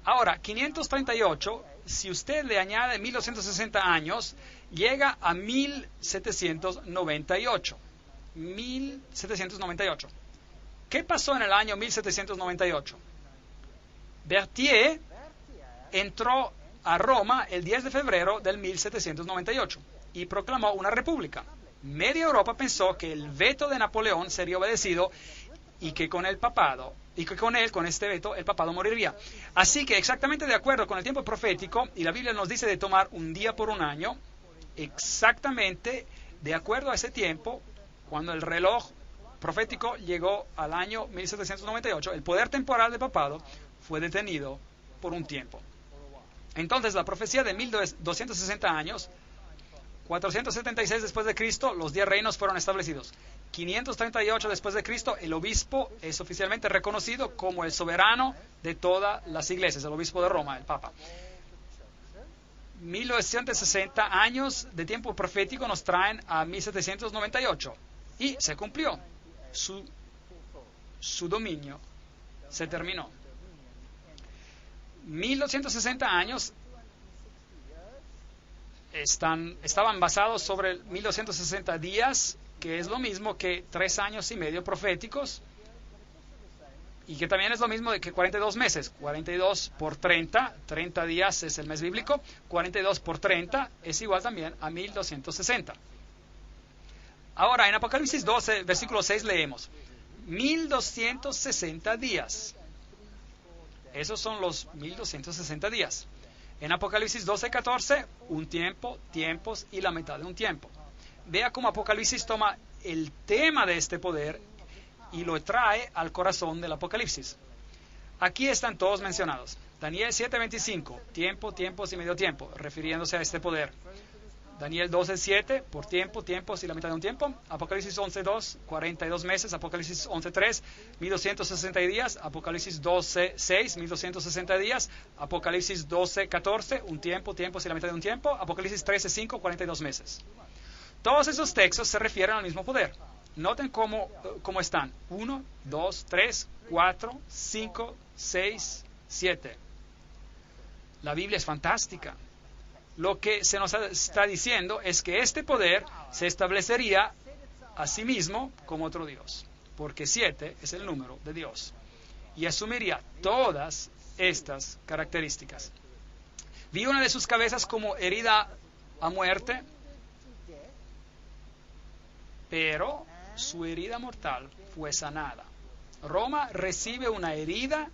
Ahora, 538, si usted le añade 1260 años, llega a 1798. 1798. ¿Qué pasó en el año 1798? Berthier entró a Roma el 10 de febrero del 1798 y proclamó una república. Media Europa pensó que el veto de Napoleón sería obedecido y que con el papado, y que con este veto, el papado moriría. Así que exactamente de acuerdo con el tiempo profético, y la Biblia nos dice de tomar un día por un año, exactamente de acuerdo a ese tiempo, cuando el reloj profético llegó al año 1798, el poder temporal del papado fue detenido por un tiempo. Entonces la profecía de 1260 años, 476 después de Cristo, los 10 reinos fueron establecidos. 538 después de Cristo, el obispo es oficialmente reconocido como el soberano de todas las iglesias, el obispo de Roma, el Papa. 1960 años de tiempo profético nos traen a 1798 y se cumplió. Su dominio se terminó. 1260 años estaban basados sobre 1260 días, que es lo mismo que 3 años y medio proféticos, y que también es lo mismo que 42 meses. 42 por 30, 30 días es el mes bíblico, 42 por 30 es igual también a 1260. Ahora, en Apocalipsis 12, versículo 6 leemos, 1260 días. Esos son los 1260 días. En Apocalipsis 12, 14, un tiempo, tiempos y la mitad de un tiempo. Vea cómo Apocalipsis toma el tema de este poder y lo trae al corazón del Apocalipsis. Aquí están todos mencionados. Daniel 7:25, tiempo, tiempos y medio tiempo, refiriéndose a este poder. Daniel 12:7, por tiempo, tiempos y la mitad de un tiempo. Apocalipsis 11:2, 42 meses. Apocalipsis 11:3, 1260 días. Apocalipsis 12:6, 1260 días. Apocalipsis 12:14, un tiempo, tiempos y la mitad de un tiempo. Apocalipsis 13:5, 42 meses. Todos esos textos se refieren al mismo poder. Noten cómo están. 1, 2, 3, 4, 5, 6, 7. La Biblia es fantástica. Lo que se nos está diciendo es que este poder se establecería a sí mismo como otro Dios, porque 7 es el número de Dios, y asumiría todas estas características. Vi una de sus cabezas como herida a muerte, pero su herida mortal fue sanada. Roma recibe una herida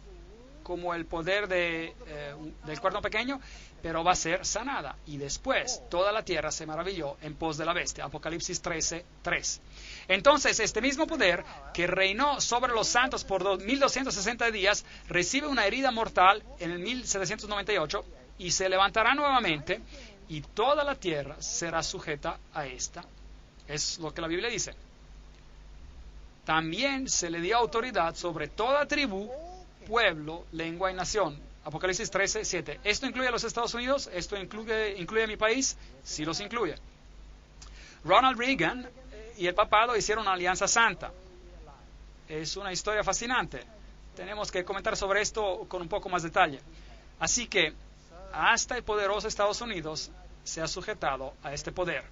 como el poder del cuerno pequeño, pero va a ser sanada. Y después toda la tierra se maravilló en pos de la bestia. Apocalipsis 13:3. Entonces, este mismo poder que reinó sobre los santos por 1260 días, recibe una herida mortal en el 1798 y se levantará nuevamente y toda la tierra será sujeta a esta. Es lo que la Biblia dice. También se le dio autoridad sobre toda tribu, pueblo, lengua y nación. Apocalipsis 13:7. ¿Esto incluye a los Estados Unidos? ¿Esto incluye a mi país? Sí los incluye. Ronald Reagan y el papado hicieron una alianza santa. Es una historia fascinante. Tenemos que comentar sobre esto con un poco más detalle. Así que hasta el poderoso Estados Unidos se ha sujetado a este poder.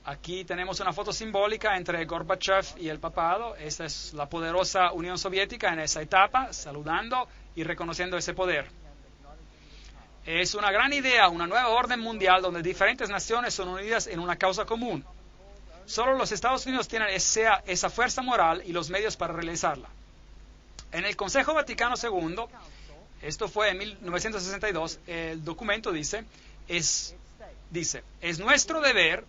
Aquí tenemos una foto simbólica entre Gorbachev y el papado. Esta es la poderosa Unión Soviética en esa etapa, saludando y reconociendo ese poder. Es una gran idea, una nueva orden mundial donde diferentes naciones son unidas en una causa común. Solo los Estados Unidos tienen esa fuerza moral y los medios para realizarla. En el Consejo Vaticano II, esto fue en 1962, el documento dice, es nuestro deber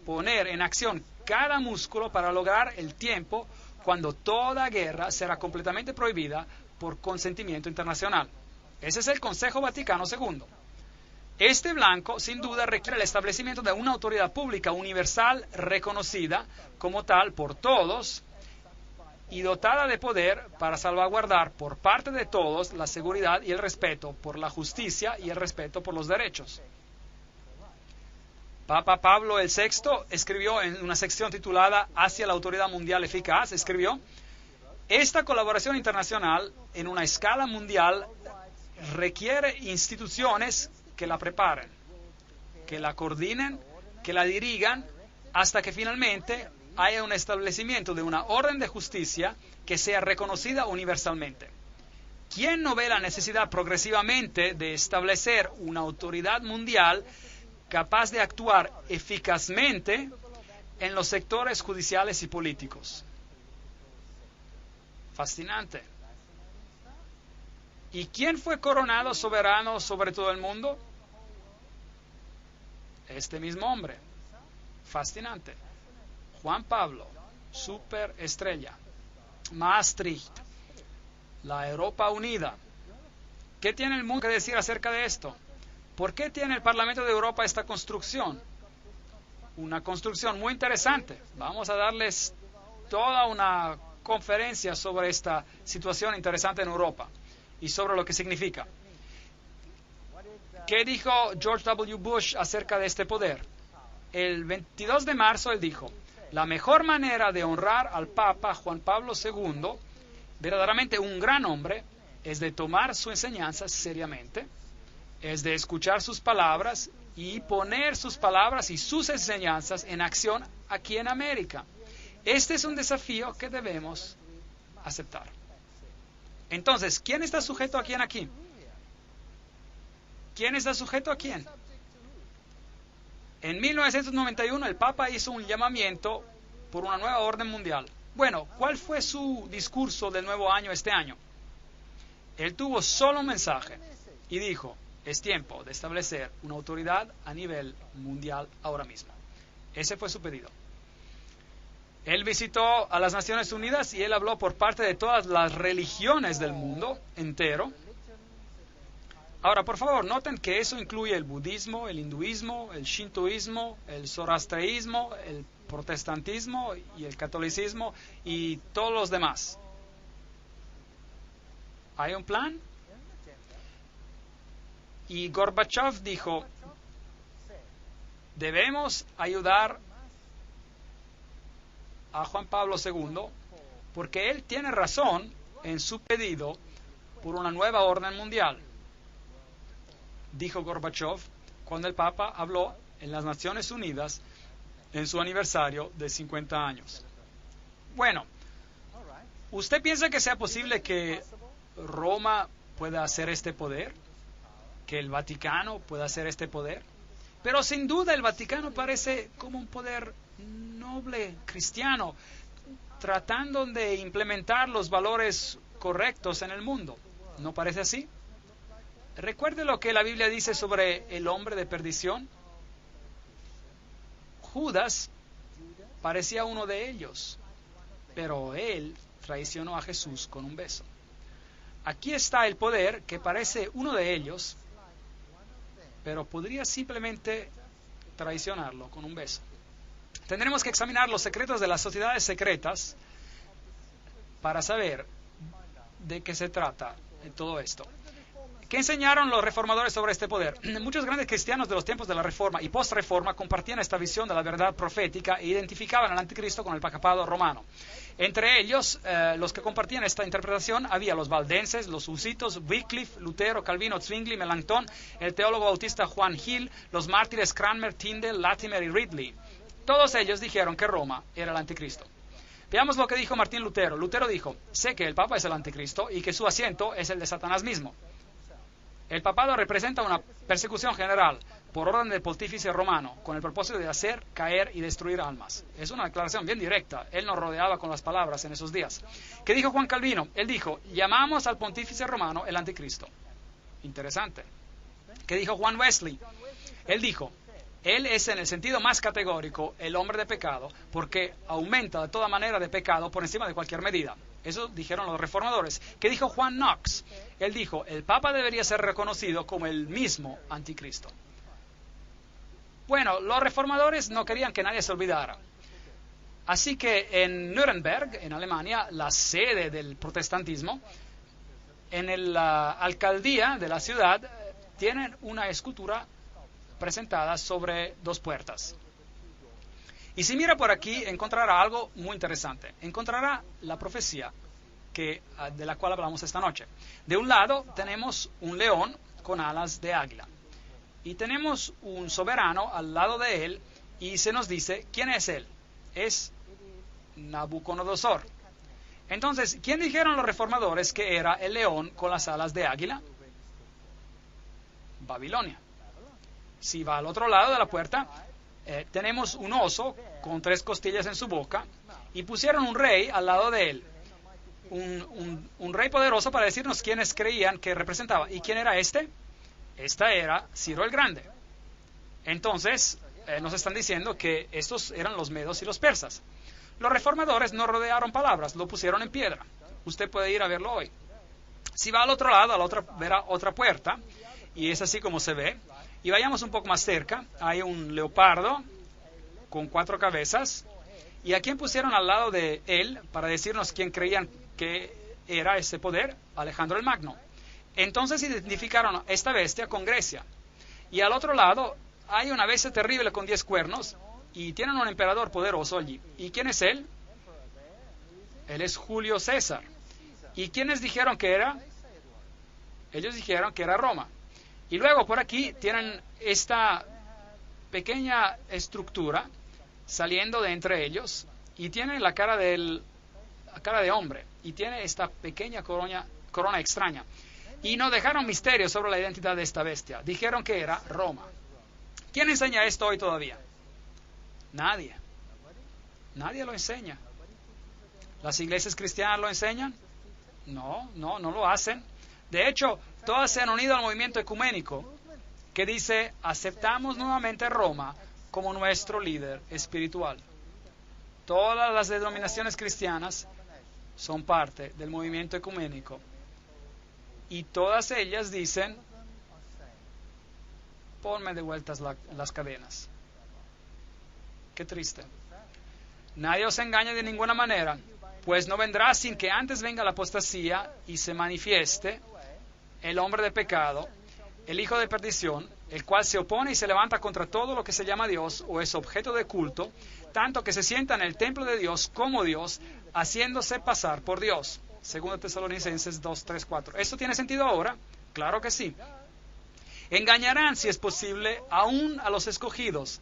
poner en acción cada músculo para lograr el tiempo cuando toda guerra será completamente prohibida por consentimiento internacional. Ese es el Consejo Vaticano II. Este blanco, sin duda, requiere el establecimiento de una autoridad pública universal reconocida como tal por todos y dotada de poder para salvaguardar por parte de todos la seguridad y el respeto por la justicia y el respeto por los derechos. Papa Pablo VI escribió en una sección titulada Hacia la autoridad mundial eficaz, escribió: esta colaboración internacional en una escala mundial requiere instituciones que la preparen, que la coordinen, que la dirijan, hasta que finalmente haya un establecimiento de una orden de justicia que sea reconocida universalmente. ¿Quién no ve la necesidad progresivamente de establecer una autoridad mundial capaz de actuar eficazmente en los sectores judiciales y políticos? Fascinante. ¿Y quién fue coronado soberano sobre todo el mundo? Este mismo hombre. Fascinante. Juan Pablo, superestrella. Maastricht, la Europa unida. ¿Qué tiene el mundo que decir acerca de esto? ¿Por qué tiene el Parlamento de Europa esta construcción? Una construcción muy interesante. Vamos a darles toda una conferencia sobre esta situación interesante en Europa y sobre lo que significa. ¿Qué dijo George W. Bush acerca de este poder? El 22 de marzo él dijo: la mejor manera de honrar al Papa Juan Pablo II, verdaderamente un gran hombre, es de tomar su enseñanza seriamente, es de escuchar sus palabras y poner sus palabras y sus enseñanzas en acción aquí en América. Este es un desafío que debemos aceptar. Entonces, ¿quién está sujeto a quién aquí? ¿Quién está sujeto a quién? En 1991 el Papa hizo un llamamiento por una nueva orden mundial. Bueno, ¿cuál fue su discurso del nuevo año este año? Él tuvo solo un mensaje y dijo: es tiempo de establecer una autoridad a nivel mundial ahora mismo. Ese fue su pedido. Él visitó a las Naciones Unidas y él habló por parte de todas las religiones del mundo entero. Ahora, por favor, noten que eso incluye el budismo, el hinduismo, el shintoísmo, el zoroastrismo, el protestantismo y el catolicismo y todos los demás. ¿Hay un plan? Y Gorbachev dijo: debemos ayudar a Juan Pablo II porque él tiene razón en su pedido por una nueva orden mundial. Dijo Gorbachev cuando el Papa habló en las Naciones Unidas en su aniversario de 50 años. Bueno, ¿usted piensa que sea posible que Roma pueda hacer este poder, que el Vaticano pueda hacer este poder, pero sin duda el Vaticano parece como un poder noble, cristiano, tratando de implementar los valores correctos en el mundo. ¿No parece así? Recuerde lo que la Biblia dice sobre el hombre de perdición. Judas parecía uno de ellos, pero él traicionó a Jesús con un beso. Aquí está el poder que parece uno de ellos, pero podría simplemente traicionarlo con un beso. Tendremos que examinar los secretos de las sociedades secretas para saber de qué se trata en todo esto. ¿Qué enseñaron los reformadores sobre este poder? Muchos grandes cristianos de los tiempos de la Reforma y post-Reforma compartían esta visión de la verdad profética e identificaban al anticristo con el papado romano. Entre ellos, los que compartían esta interpretación, había los valdenses, los husitos, Wycliffe, Lutero, Calvino, Zwingli, Melanchthon, el teólogo bautista Juan Hill, los mártires Cranmer, Tyndale, Latimer y Ridley. Todos ellos dijeron que Roma era el anticristo. Veamos lo que dijo Martín Lutero. Lutero dijo: sé que el Papa es el anticristo y que su asiento es el de Satanás mismo. El papado representa una persecución general por orden del pontífice romano, con el propósito de hacer, caer y destruir almas. Es una declaración bien directa. Él nos rodeaba con las palabras en esos días. ¿Qué dijo Juan Calvino? Él dijo: llamamos al pontífice romano el anticristo. Interesante. ¿Qué dijo Juan Wesley? Él dijo: él es en el sentido más categórico el hombre de pecado, porque aumenta de toda manera de pecado por encima de cualquier medida. Eso dijeron los reformadores. ¿Qué dijo Juan Knox? Él dijo: el Papa debería ser reconocido como el mismo anticristo. Bueno, los reformadores no querían que nadie se olvidara. Así que en Nuremberg, en Alemania, la sede del protestantismo, en la alcaldía de la ciudad, tienen una escultura presentada sobre dos puertas. Y si mira por aquí, encontrará algo muy interesante. Encontrará la profecía de la cual hablamos esta noche. De un lado tenemos un león con alas de águila. Y tenemos un soberano al lado de él, y se nos dice, ¿quién es él? Es Nabucodonosor. Entonces, ¿quién dijeron los reformadores que era el león con las alas de águila? Babilonia. Si va al otro lado de la puerta, tenemos un oso con 3 costillas en su boca, y pusieron un rey al lado de él, un rey poderoso, para decirnos quiénes creían que representaba. ¿Y quién era este? Esta era Ciro el Grande. Entonces nos están diciendo que estos eran los medos y los persas. Los reformadores no rodearon palabras, lo pusieron en piedra. Usted puede ir a verlo hoy. Si va al otro lado, verá otra puerta, y es así como se ve. Y vayamos un poco más cerca. Hay un leopardo con 4 cabezas. ¿Y a quién pusieron al lado de él para decirnos quién creían que era ese poder? Alejandro el Magno. Entonces identificaron esta bestia con Grecia. Y al otro lado hay una bestia terrible con 10 cuernos, y tienen un emperador poderoso allí. ¿Y quién es él? Él es Julio César. ¿Y quiénes dijeron que era? Ellos dijeron que era Roma. Y luego por aquí tienen esta pequeña estructura saliendo de entre ellos, y tiene la cara de hombre, y tiene esta pequeña corona extraña. Y no dejaron misterio sobre la identidad de esta bestia. Dijeron que era Roma. ¿Quién enseña esto hoy todavía? Nadie. Nadie lo enseña. ¿Las iglesias cristianas lo enseñan? No lo hacen. De hecho, todas se han unido al movimiento ecuménico que dice: aceptamos nuevamente Roma como nuestro líder espiritual. Todas las denominaciones cristianas son parte del movimiento ecuménico, y todas ellas dicen: ponme de vueltas las cadenas. Qué triste. Nadie os engaña de ninguna manera, pues no vendrá sin que antes venga la apostasía y se manifieste el hombre de pecado, el hijo de perdición, el cual se opone y se levanta contra todo lo que se llama Dios o es objeto de culto, tanto que se sienta en el templo de Dios como Dios, haciéndose pasar por Dios. 2 Tesalonicenses 2, 3, 4. ¿Esto tiene sentido ahora? Claro que sí. Engañarán, si es posible, aún a los escogidos.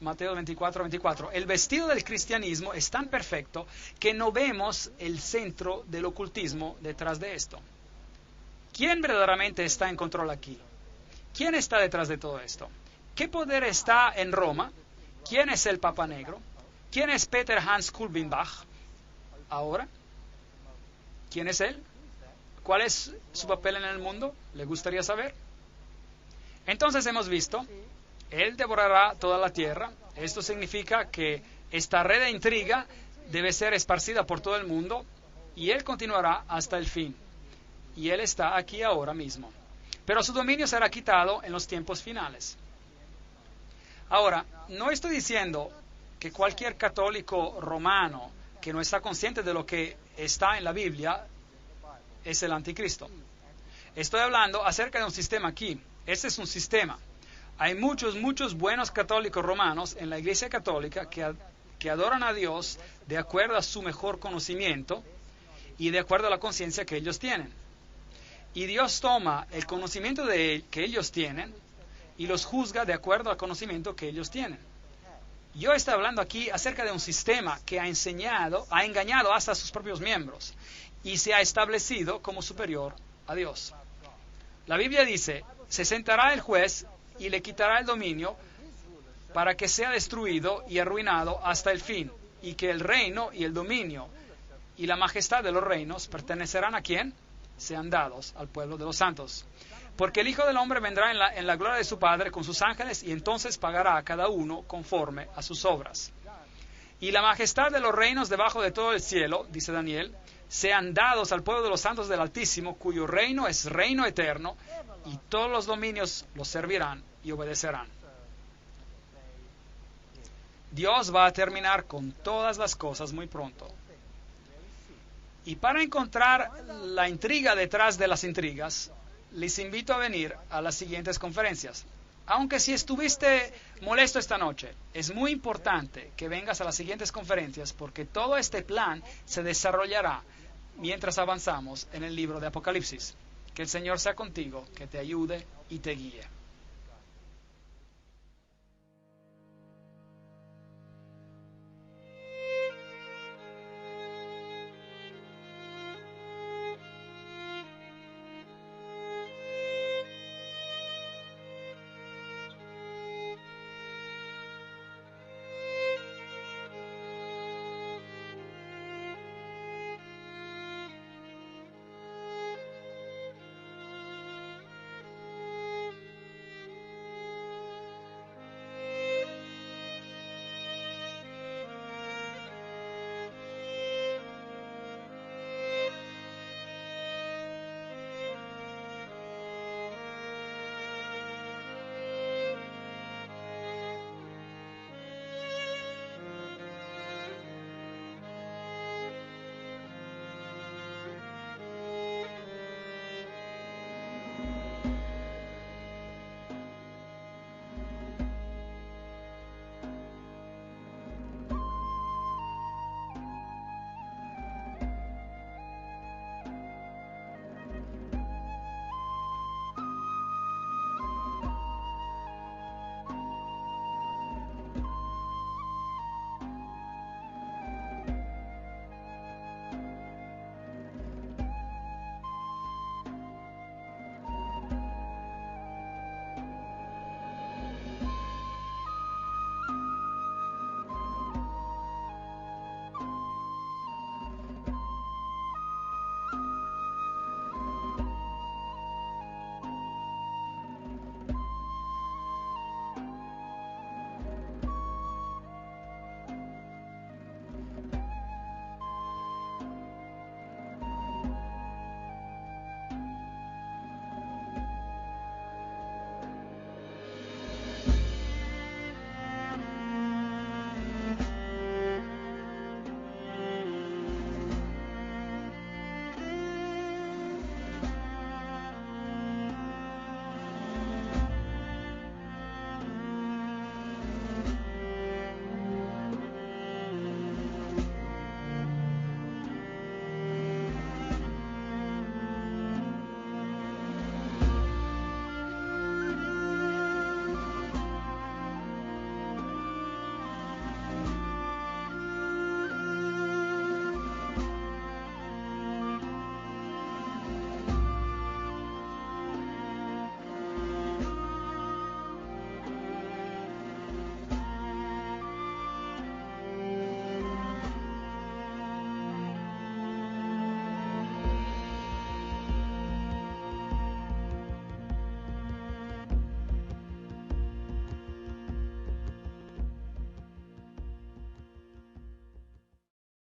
Mateo 24:24. El vestido del cristianismo es tan perfecto que no vemos el centro del ocultismo detrás de esto. ¿Quién verdaderamente está en control aquí? ¿Quién está detrás de todo esto? ¿Qué poder está en Roma? ¿Quién es el Papa Negro? ¿Quién es Peter Hans Kulbenbach? Ahora, ¿quién es él? ¿Cuál es su papel en el mundo? ¿Le gustaría saber? Entonces hemos visto, él devorará toda la tierra. Esto significa que esta red de intriga debe ser esparcida por todo el mundo y él continuará hasta el fin. Y él está aquí ahora mismo. Pero su dominio será quitado en los tiempos finales. Ahora, no estoy diciendo que cualquier católico romano que no está consciente de lo que está en la Biblia es el anticristo. Estoy hablando acerca de un sistema aquí. Este es un sistema. Hay muchos buenos católicos romanos en la Iglesia Católica que adoran a Dios de acuerdo a su mejor conocimiento y de acuerdo a la conciencia que ellos tienen. Y Dios toma el conocimiento que ellos tienen y los juzga de acuerdo al conocimiento que ellos tienen. Yo estoy hablando aquí acerca de un sistema que ha engañado hasta a sus propios miembros y se ha establecido como superior a Dios. La Biblia dice, se sentará el juez y le quitará el dominio para que sea destruido y arruinado hasta el fin, y que el reino y el dominio y la majestad de los reinos pertenecerán ¿a quién? Sean dados al pueblo de los santos. Porque el Hijo del Hombre vendrá en la gloria de su Padre con sus ángeles y entonces pagará a cada uno conforme a sus obras. Y la majestad de los reinos debajo de todo el cielo, dice Daniel, sean dados al pueblo de los santos del Altísimo, cuyo reino es reino eterno, y todos los dominios los servirán y obedecerán. Dios va a terminar con todas las cosas muy pronto. Y para encontrar la intriga detrás de las intrigas, les invito a venir a las siguientes conferencias. Aunque si estuviste molesto esta noche, es muy importante que vengas a las siguientes conferencias porque todo este plan se desarrollará mientras avanzamos en el libro de Apocalipsis. Que el Señor sea contigo, que te ayude y te guíe.